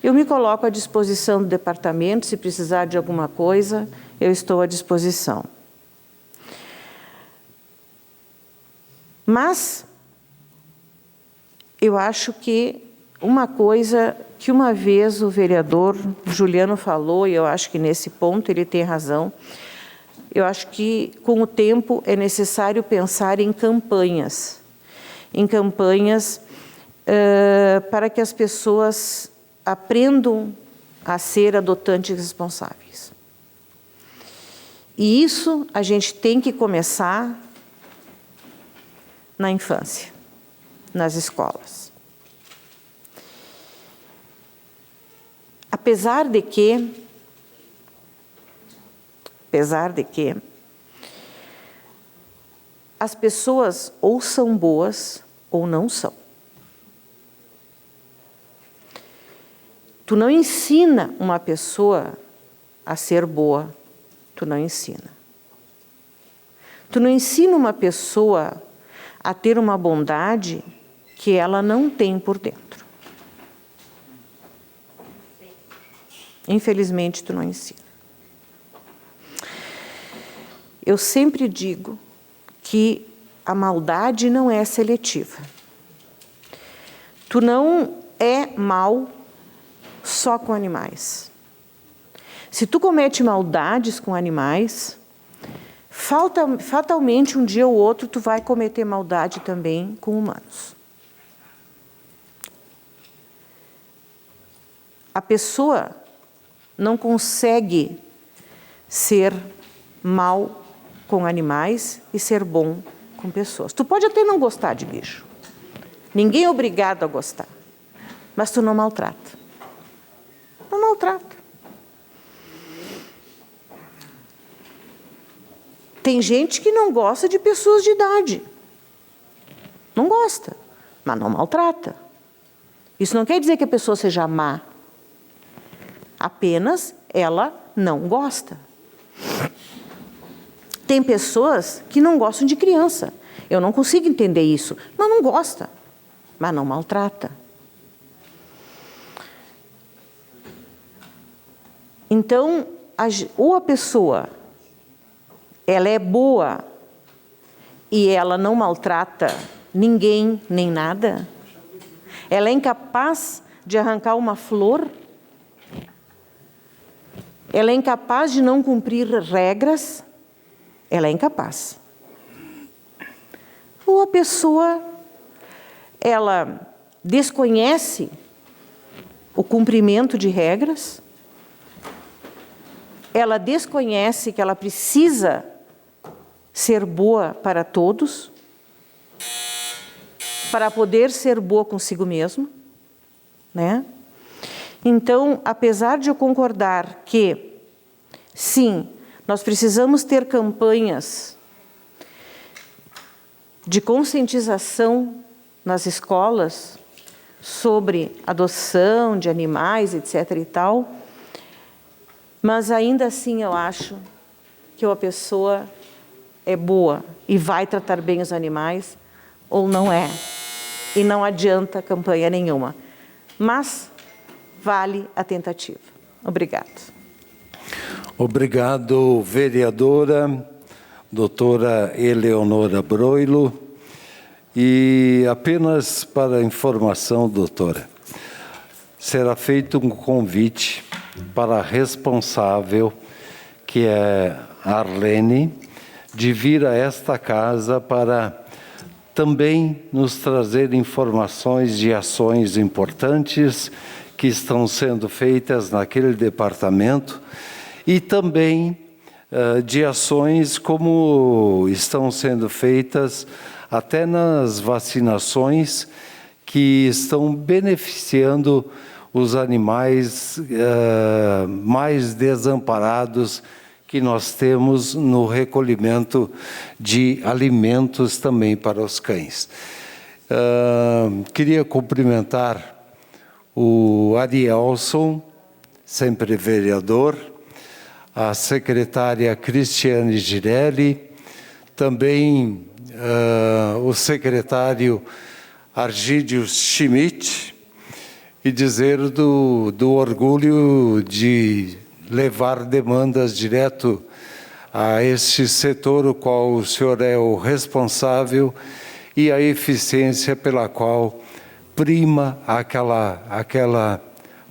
eu me coloco à disposição do departamento, se precisar de alguma coisa, eu estou à disposição. Mas eu acho que uma coisa que uma vez o vereador Juliano falou, e eu acho que nesse ponto ele tem razão, eu acho que com o tempo é necessário pensar em campanhas para que as pessoas aprendam a ser adotantes responsáveis. E isso a gente tem que começar na infância, nas escolas. Apesar de que as pessoas ou são boas ou não são. Tu não ensina uma pessoa a ser boa, tu não ensina. Tu não ensina uma pessoa a ter uma bondade que ela não tem por dentro. Infelizmente, tu não ensina. Eu sempre digo que a maldade não é seletiva. Tu não é mal só com animais. Se tu comete maldades com animais, fatalmente um dia ou outro tu vai cometer maldade também com humanos. A pessoa não consegue ser mal com animais e ser bom com pessoas. Tu pode até não gostar de bicho. Ninguém é obrigado a gostar. Mas tu não maltrata. Não maltrata. Tem gente que não gosta de pessoas de idade. Não gosta, mas não maltrata. Isso não quer dizer que a pessoa seja má. Apenas ela não gosta. Tem pessoas que não gostam de criança. Eu não consigo entender isso. Mas não gosta, mas não maltrata. Então, ou a pessoa, ela é boa e ela não maltrata ninguém nem nada, ela é incapaz de arrancar uma flor, ela é incapaz de não cumprir regras, ela é incapaz. Ou a pessoa, ela desconhece o cumprimento de regras, ela desconhece que ela precisa ser boa para todos, para poder ser boa consigo mesmo, né? Então, apesar de eu concordar que, sim, nós precisamos ter campanhas de conscientização nas escolas sobre adoção de animais, etc. e tal, mas ainda assim eu acho que uma pessoa é boa e vai tratar bem os animais ou não é. E não adianta campanha nenhuma. Mas vale a tentativa. Obrigado. Obrigado, vereadora, doutora Eleonora Broilo. E apenas para informação, doutora, será feito um convite para a responsável, que é a Arlene, de vir a esta casa para também nos trazer informações de ações importantes que estão sendo feitas naquele departamento e também de ações como estão sendo feitas até nas vacinações que estão beneficiando os animais mais desamparados que nós temos no recolhimento de alimentos também para os cães. Queria cumprimentar o Arielson, sempre vereador, a secretária Cristiane Girelli, também o secretário Argídio Schmidt, e dizer do orgulho de levar demandas direto a este setor, o qual o senhor é o responsável, e a eficiência pela qual prima aquela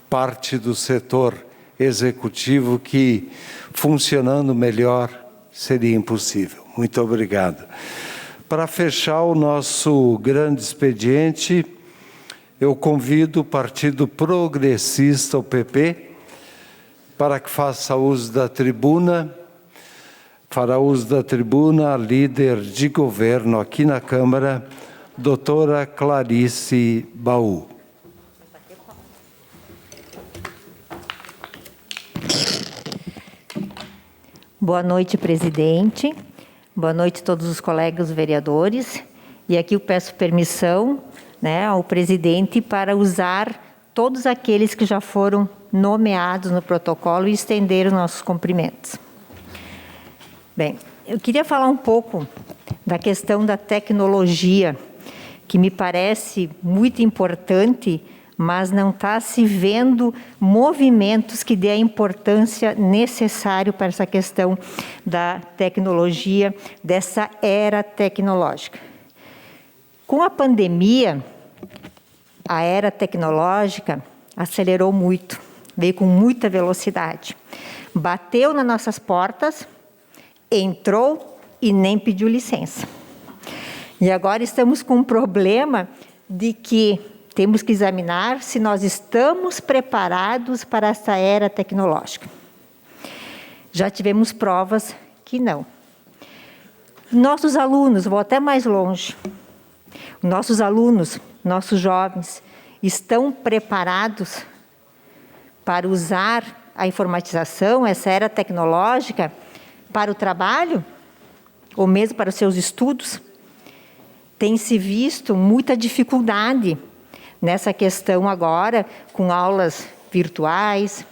parte do setor executivo que, funcionando melhor, seria impossível. Muito obrigado. Para fechar o nosso grande expediente, eu convido o Partido Progressista, o PP, para que faça uso da tribuna. Fará uso da tribuna a líder de governo aqui na Câmara, doutora Clarice Baú. Boa noite, presidente. Boa noite a todos os colegas vereadores. E aqui eu peço permissão, ao presidente para usar todos aqueles que já foram nomeados no protocolo e estender os nossos cumprimentos. Bem, eu queria falar um pouco da questão da tecnologia, que me parece muito importante, mas não está se vendo movimentos que dê a importância necessária para essa questão da tecnologia, dessa era tecnológica. Com a pandemia, a era tecnológica acelerou muito, veio com muita velocidade. Bateu nas nossas portas, entrou e nem pediu licença. E agora estamos com um problema de que temos que examinar se nós estamos preparados para essa era tecnológica. Já tivemos provas que não. Nossos alunos, vou até mais longe, nossos alunos, nossos jovens, estão preparados para usar a informatização, essa era tecnológica, para o trabalho, ou mesmo para os seus estudos? Tem se visto muita dificuldade nessa questão agora, com aulas virtuais,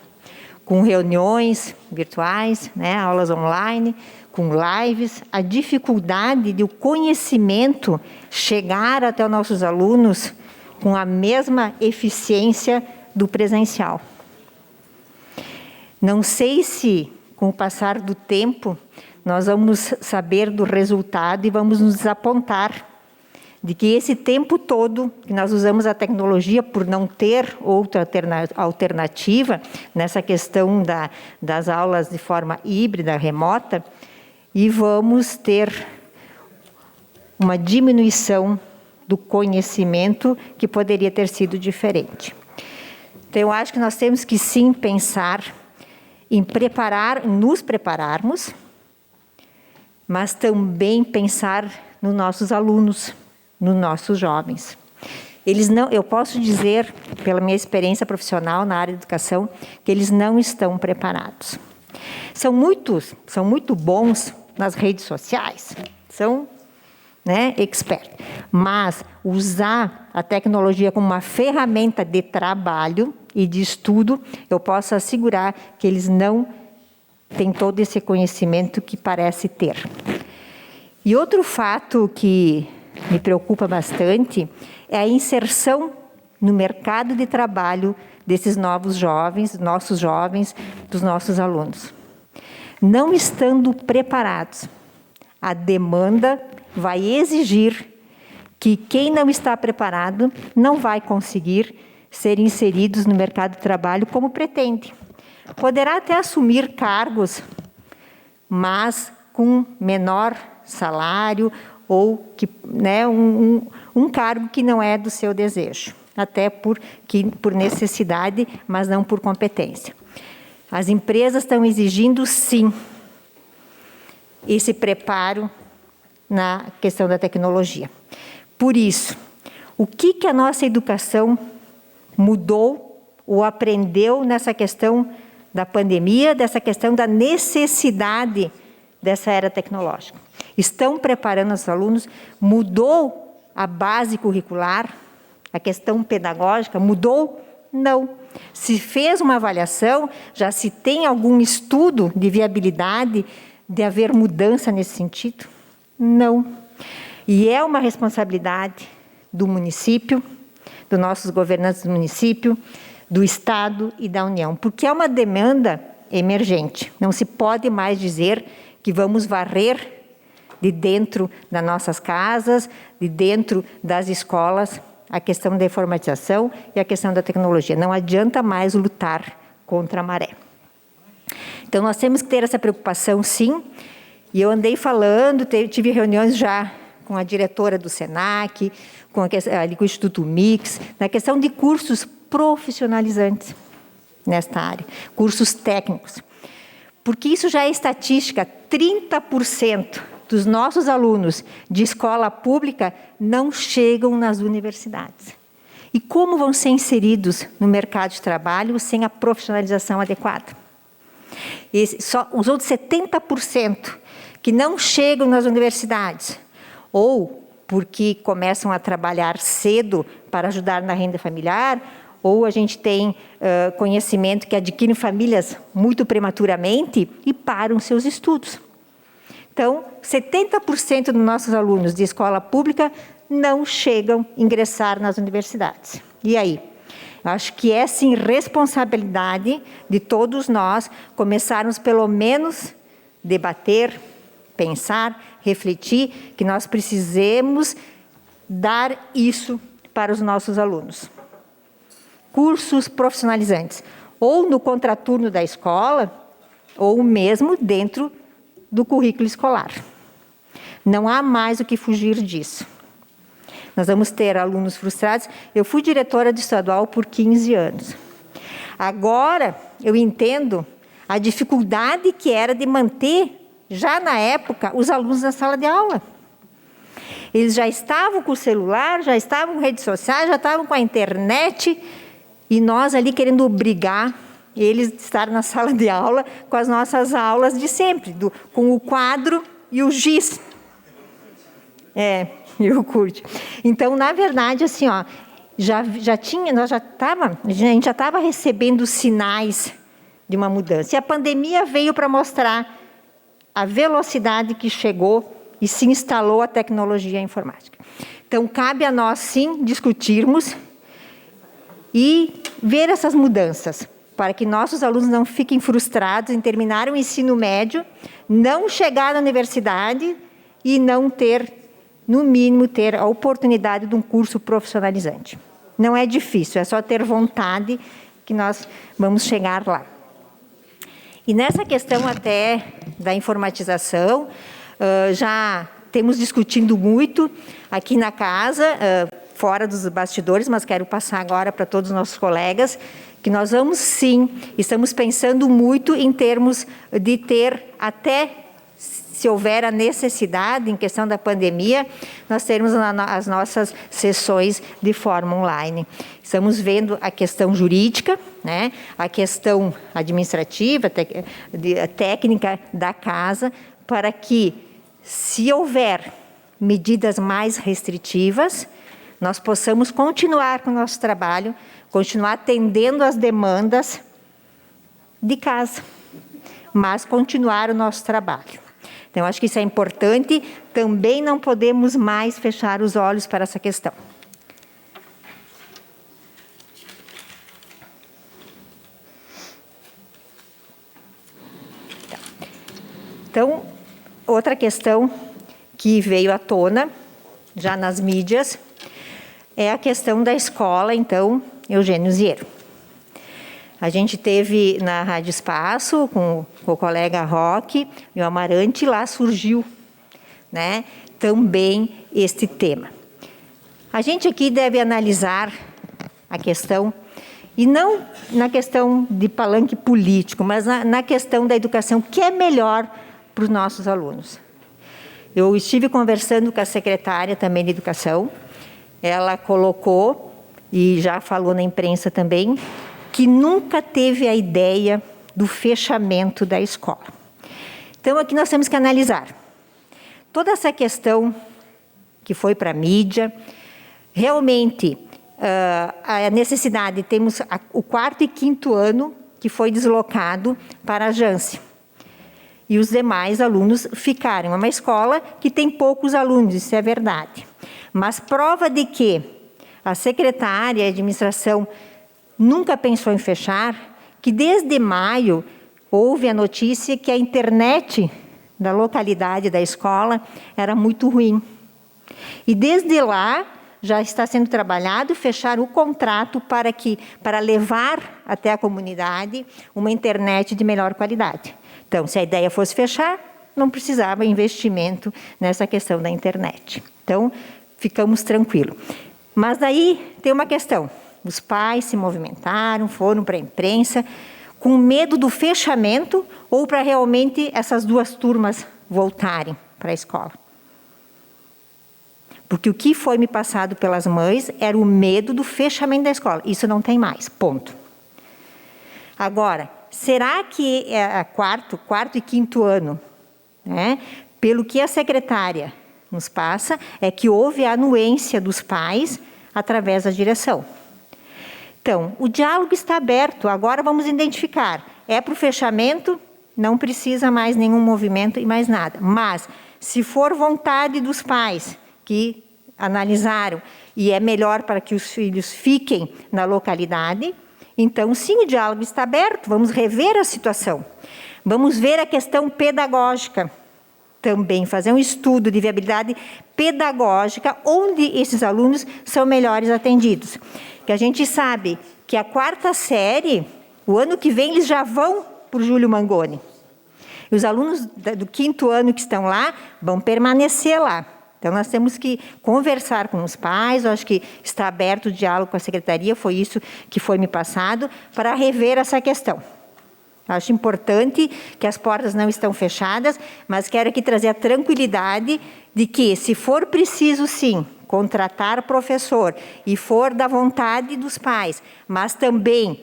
com reuniões virtuais, aulas online, com lives, a dificuldade de o conhecimento chegar até os nossos alunos com a mesma eficiência do presencial. Não sei se, com o passar do tempo, nós vamos saber do resultado e vamos nos apontar de que esse tempo todo que nós usamos a tecnologia por não ter outra alternativa nessa questão das aulas de forma híbrida, remota, e vamos ter uma diminuição do conhecimento que poderia ter sido diferente. Então, eu acho que nós temos que sim pensar em nos prepararmos, mas também pensar nos nossos alunos, nos nossos jovens. Eu posso dizer, pela minha experiência profissional na área de educação, que eles não estão preparados. São muito bons nas redes sociais, são expert, mas usar a tecnologia como uma ferramenta de trabalho e de estudo, eu posso assegurar que eles não têm todo esse conhecimento que parece ter. E outro fato que me preocupa bastante é a inserção no mercado de trabalho desses novos jovens, dos nossos alunos. Não estando preparados, a demanda vai exigir que quem não está preparado não vai conseguir ser inseridos no mercado de trabalho como pretende. Poderá até assumir cargos, mas com menor salário ou um cargo que não é do seu desejo, até por necessidade, mas não por competência. As empresas estão exigindo, sim, esse preparo na questão da tecnologia. Por isso, o que a nossa educação mudou ou aprendeu nessa questão da pandemia, dessa questão da necessidade dessa era tecnológica? Estão preparando os alunos? Mudou a base curricular? A questão pedagógica mudou? Não. Se fez uma avaliação, já se tem algum estudo de viabilidade de haver mudança nesse sentido? Não. E é uma responsabilidade do município, dos nossos governantes do município, do Estado e da União, porque é uma demanda emergente. Não se pode mais dizer que vamos varrer de dentro das nossas casas, de dentro das escolas, a questão da informatização e a questão da tecnologia. Não adianta mais lutar contra a maré. Então, nós temos que ter essa preocupação, sim, e eu andei falando, tive reuniões já com a diretora do SENAC, com o Instituto Mix, na questão de cursos profissionalizantes nesta área, cursos técnicos. Porque isso já é estatística, 30% dos nossos alunos de escola pública não chegam nas universidades. E como vão ser inseridos no mercado de trabalho sem a profissionalização adequada? Os outros 70% que não chegam nas universidades, ou porque começam a trabalhar cedo para ajudar na renda familiar, ou a gente tem conhecimento que adquirem famílias muito prematuramente e param seus estudos. Então, 70% dos nossos alunos de escola pública não chegam a ingressar nas universidades. E aí? Acho que é, sim, responsabilidade de todos nós começarmos, pelo menos, debater, pensar, refletir, que nós precisamos dar isso para os nossos alunos. Cursos profissionalizantes, ou no contraturno da escola, ou mesmo dentro do currículo escolar. Não há mais o que fugir disso. Nós vamos ter alunos frustrados. Eu fui diretora de estadual por 15 anos. Agora, eu entendo a dificuldade que era de manter, já na época, os alunos na sala de aula. Eles já estavam com o celular, já estavam com redes sociais, já estavam com a internet, e nós ali querendo obrigar eles a estar na sala de aula com as nossas aulas de sempre, com o quadro e o giz. E o CURT. Então, na verdade, assim, ó, a gente já estava recebendo sinais de uma mudança. E a pandemia veio para mostrar a velocidade que chegou e se instalou a tecnologia informática. Então, cabe a nós, sim, discutirmos e ver essas mudanças, para que nossos alunos não fiquem frustrados em terminar o ensino médio, não chegar na universidade e não ter no mínimo, ter a oportunidade de um curso profissionalizante. Não é difícil, é só ter vontade que nós vamos chegar lá. E nessa questão até da informatização, já temos discutindo muito aqui na casa, fora dos bastidores, mas quero passar agora para todos os nossos colegas, que nós vamos sim, estamos pensando muito em termos de ter até, se houver a necessidade, em questão da pandemia, nós termos as nossas sessões de forma online. Estamos vendo a questão jurídica, né, a questão administrativa, técnica da casa, para que, se houver medidas mais restritivas, nós possamos continuar com o nosso trabalho, continuar atendendo as demandas de casa, mas continuar o nosso trabalho. Então, acho que isso é importante. Também não podemos mais fechar os olhos para essa questão. Então, outra questão que veio à tona, já nas mídias, é a questão da escola, então, Eugênio Ziero. A gente teve na Rádio Espaço, com o colega Roque e o Amarante, lá surgiu, né, também este tema. A gente aqui deve analisar a questão, e não na questão de palanque político, mas na questão da educação, que é melhor para os nossos alunos. Eu estive conversando com a secretária também de Educação, ela colocou, e já falou na imprensa também, que nunca teve a ideia do fechamento da escola. Então, aqui nós temos que analisar toda essa questão que foi para a mídia, realmente a necessidade, temos o 4º e 5º ano que foi deslocado para a Jance, e os demais alunos ficaram. É uma escola que tem poucos alunos, isso é verdade. Mas prova de que a secretária, a administração, nunca pensou em fechar, que desde maio houve a notícia que a internet da localidade da escola era muito ruim. E desde lá já está sendo trabalhado fechar o contrato para levar até a comunidade uma internet de melhor qualidade. Então, se a ideia fosse fechar, não precisava investimento nessa questão da internet. Então, ficamos tranquilos. Mas daí tem uma questão. Os pais se movimentaram, foram para a imprensa, com medo do fechamento ou para realmente essas duas turmas voltarem para a escola. Porque o que foi me passado pelas mães era o medo do fechamento da escola. Isso não tem mais, ponto. Agora, será que é quarto e 5º ano, né? Pelo que a secretária nos passa, é que houve a anuência dos pais através da direção. Então, o diálogo está aberto, agora vamos identificar. É para o fechamento, não precisa mais nenhum movimento e mais nada. Mas, se for vontade dos pais que analisaram e é melhor para que os filhos fiquem na localidade, então sim, o diálogo está aberto, vamos rever a situação. Vamos ver a questão pedagógica também, fazer um estudo de viabilidade pedagógica, onde esses alunos são melhores atendidos. Que a gente sabe que a 4ª série, o ano que vem, eles já vão para o Júlio Mangoni. E os alunos do 5º ano que estão lá vão permanecer lá. Então, nós temos que conversar com os pais, eu acho que está aberto o diálogo com a secretaria, foi isso que foi me passado, para rever essa questão. Acho importante que as portas não estão fechadas, mas quero aqui trazer a tranquilidade de que, se for preciso, sim, contratar professor e for da vontade dos pais, mas também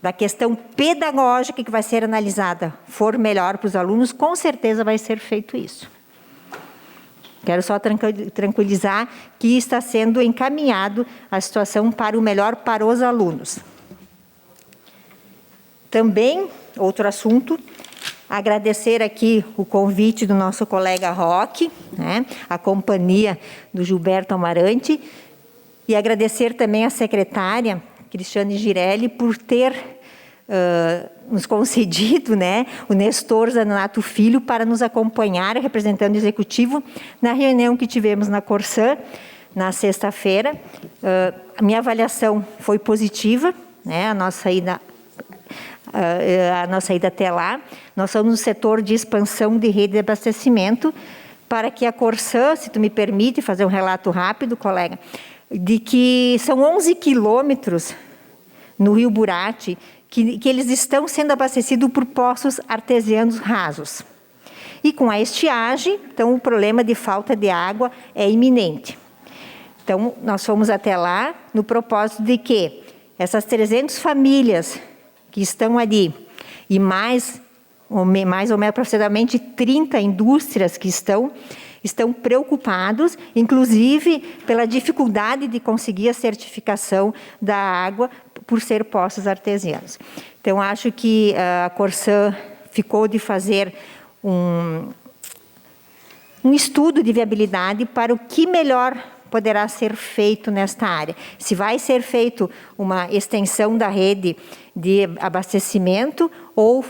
da questão pedagógica que vai ser analisada, for melhor para os alunos, com certeza vai ser feito isso. Quero só tranquilizar que está sendo encaminhado a situação para o melhor para os alunos. Também, outro assunto, agradecer aqui o convite do nosso colega Roque, né, a companhia do Gilberto Amarante, e agradecer também a secretária, Cristiane Girelli, por ter nos concedido, né, o Nestor Zanonato Filho para nos acompanhar, representando o Executivo, na reunião que tivemos na Corsã, na sexta-feira. A minha avaliação foi positiva, né, a nossa ida até lá. Nós somos no setor de expansão de rede de abastecimento, para que a Corsã, se tu me permite fazer um relato rápido, colega, de que são 11 quilômetros no Rio Burati, que eles estão sendo abastecidos por poços artesianos rasos. E com a estiagem, então o problema de falta de água é iminente. Então, nós fomos até lá no propósito de que essas 300 famílias que estão ali, e mais ou menos aproximadamente 30 indústrias que estão preocupados, inclusive pela dificuldade de conseguir a certificação da água por ser poços artesianos. Então, acho que a Corsã ficou de fazer um estudo de viabilidade para o que melhor poderá ser feito nesta área. Se vai ser feito uma extensão da rede de abastecimento ou,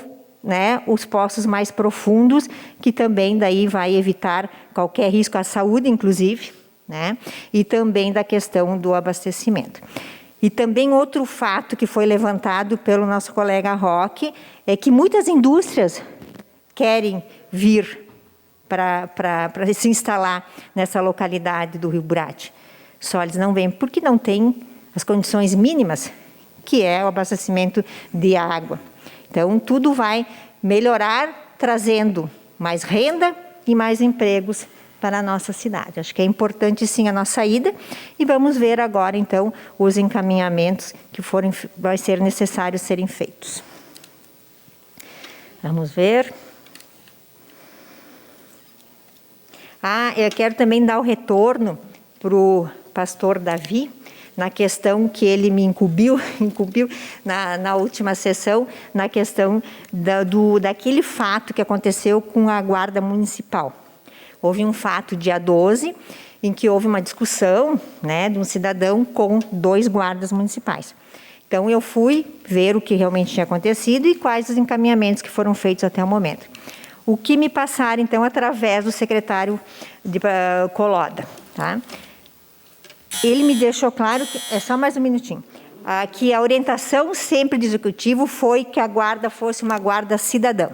né, os poços mais profundos, que também daí vai evitar qualquer risco à saúde, inclusive, né, e também da questão do abastecimento. E também outro fato que foi levantado pelo nosso colega Roque é que muitas indústrias querem vir para se instalar nessa localidade do Rio Burati. Só eles não vêm porque não têm as condições mínimas, que é o abastecimento de água. Então, tudo vai melhorar, trazendo mais renda e mais empregos para a nossa cidade. Acho que é importante, sim, a nossa ida, e vamos ver agora, então, os encaminhamentos que vai ser necessário serem feitos. Vamos ver. Eu quero também dar o retorno para o pastor Davi, na questão que ele me incumbiu na última sessão, na questão daquele fato que aconteceu com a Guarda Municipal. Houve um fato dia 12, em que houve uma discussão, né, de um cidadão com 2 guardas municipais. Então, eu fui ver o que realmente tinha acontecido e quais os encaminhamentos que foram feitos até o momento. O que me passaram, então, através do secretário de Coloda, tá? Ele me deixou claro, só mais um minutinho, que a orientação sempre do Executivo foi que a guarda fosse uma guarda cidadã.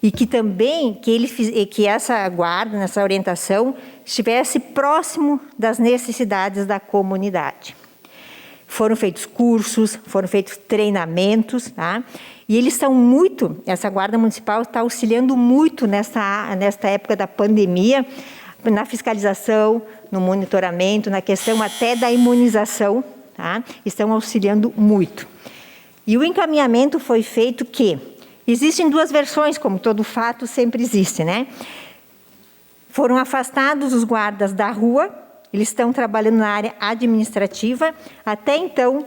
E que também, que essa guarda, nessa orientação, estivesse próximo das necessidades da comunidade. Foram feitos cursos, foram feitos treinamentos, tá? E eles estão essa Guarda Municipal está auxiliando muito nesta época da pandemia, na fiscalização, no monitoramento, na questão até da imunização, tá? Estão auxiliando muito. E o encaminhamento foi feito que existem 2 versões, como todo fato sempre existe, né? Foram afastados os guardas da rua, eles estão trabalhando na área administrativa, até então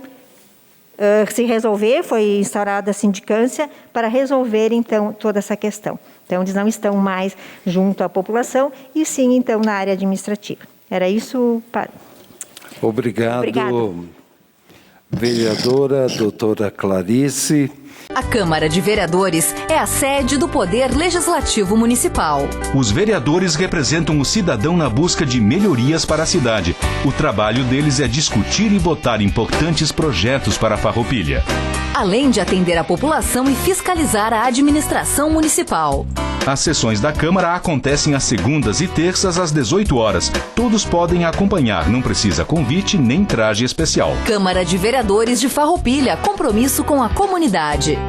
se resolver, foi instaurada a sindicância para resolver, então, toda essa questão. Então, eles não estão mais junto à população, e sim, então, na área administrativa. Era isso. Obrigado. Vereadora doutora Clarice. A Câmara de Vereadores é a sede do Poder Legislativo Municipal. Os vereadores representam o cidadão na busca de melhorias para a cidade. O trabalho deles é discutir e votar importantes projetos para a Farroupilha. Além de atender a população e fiscalizar a administração municipal. As sessões da Câmara acontecem às segundas e terças às 18 horas. Todos podem acompanhar, não precisa convite nem traje especial. Câmara de Vereadores de Farroupilha, compromisso com a comunidade.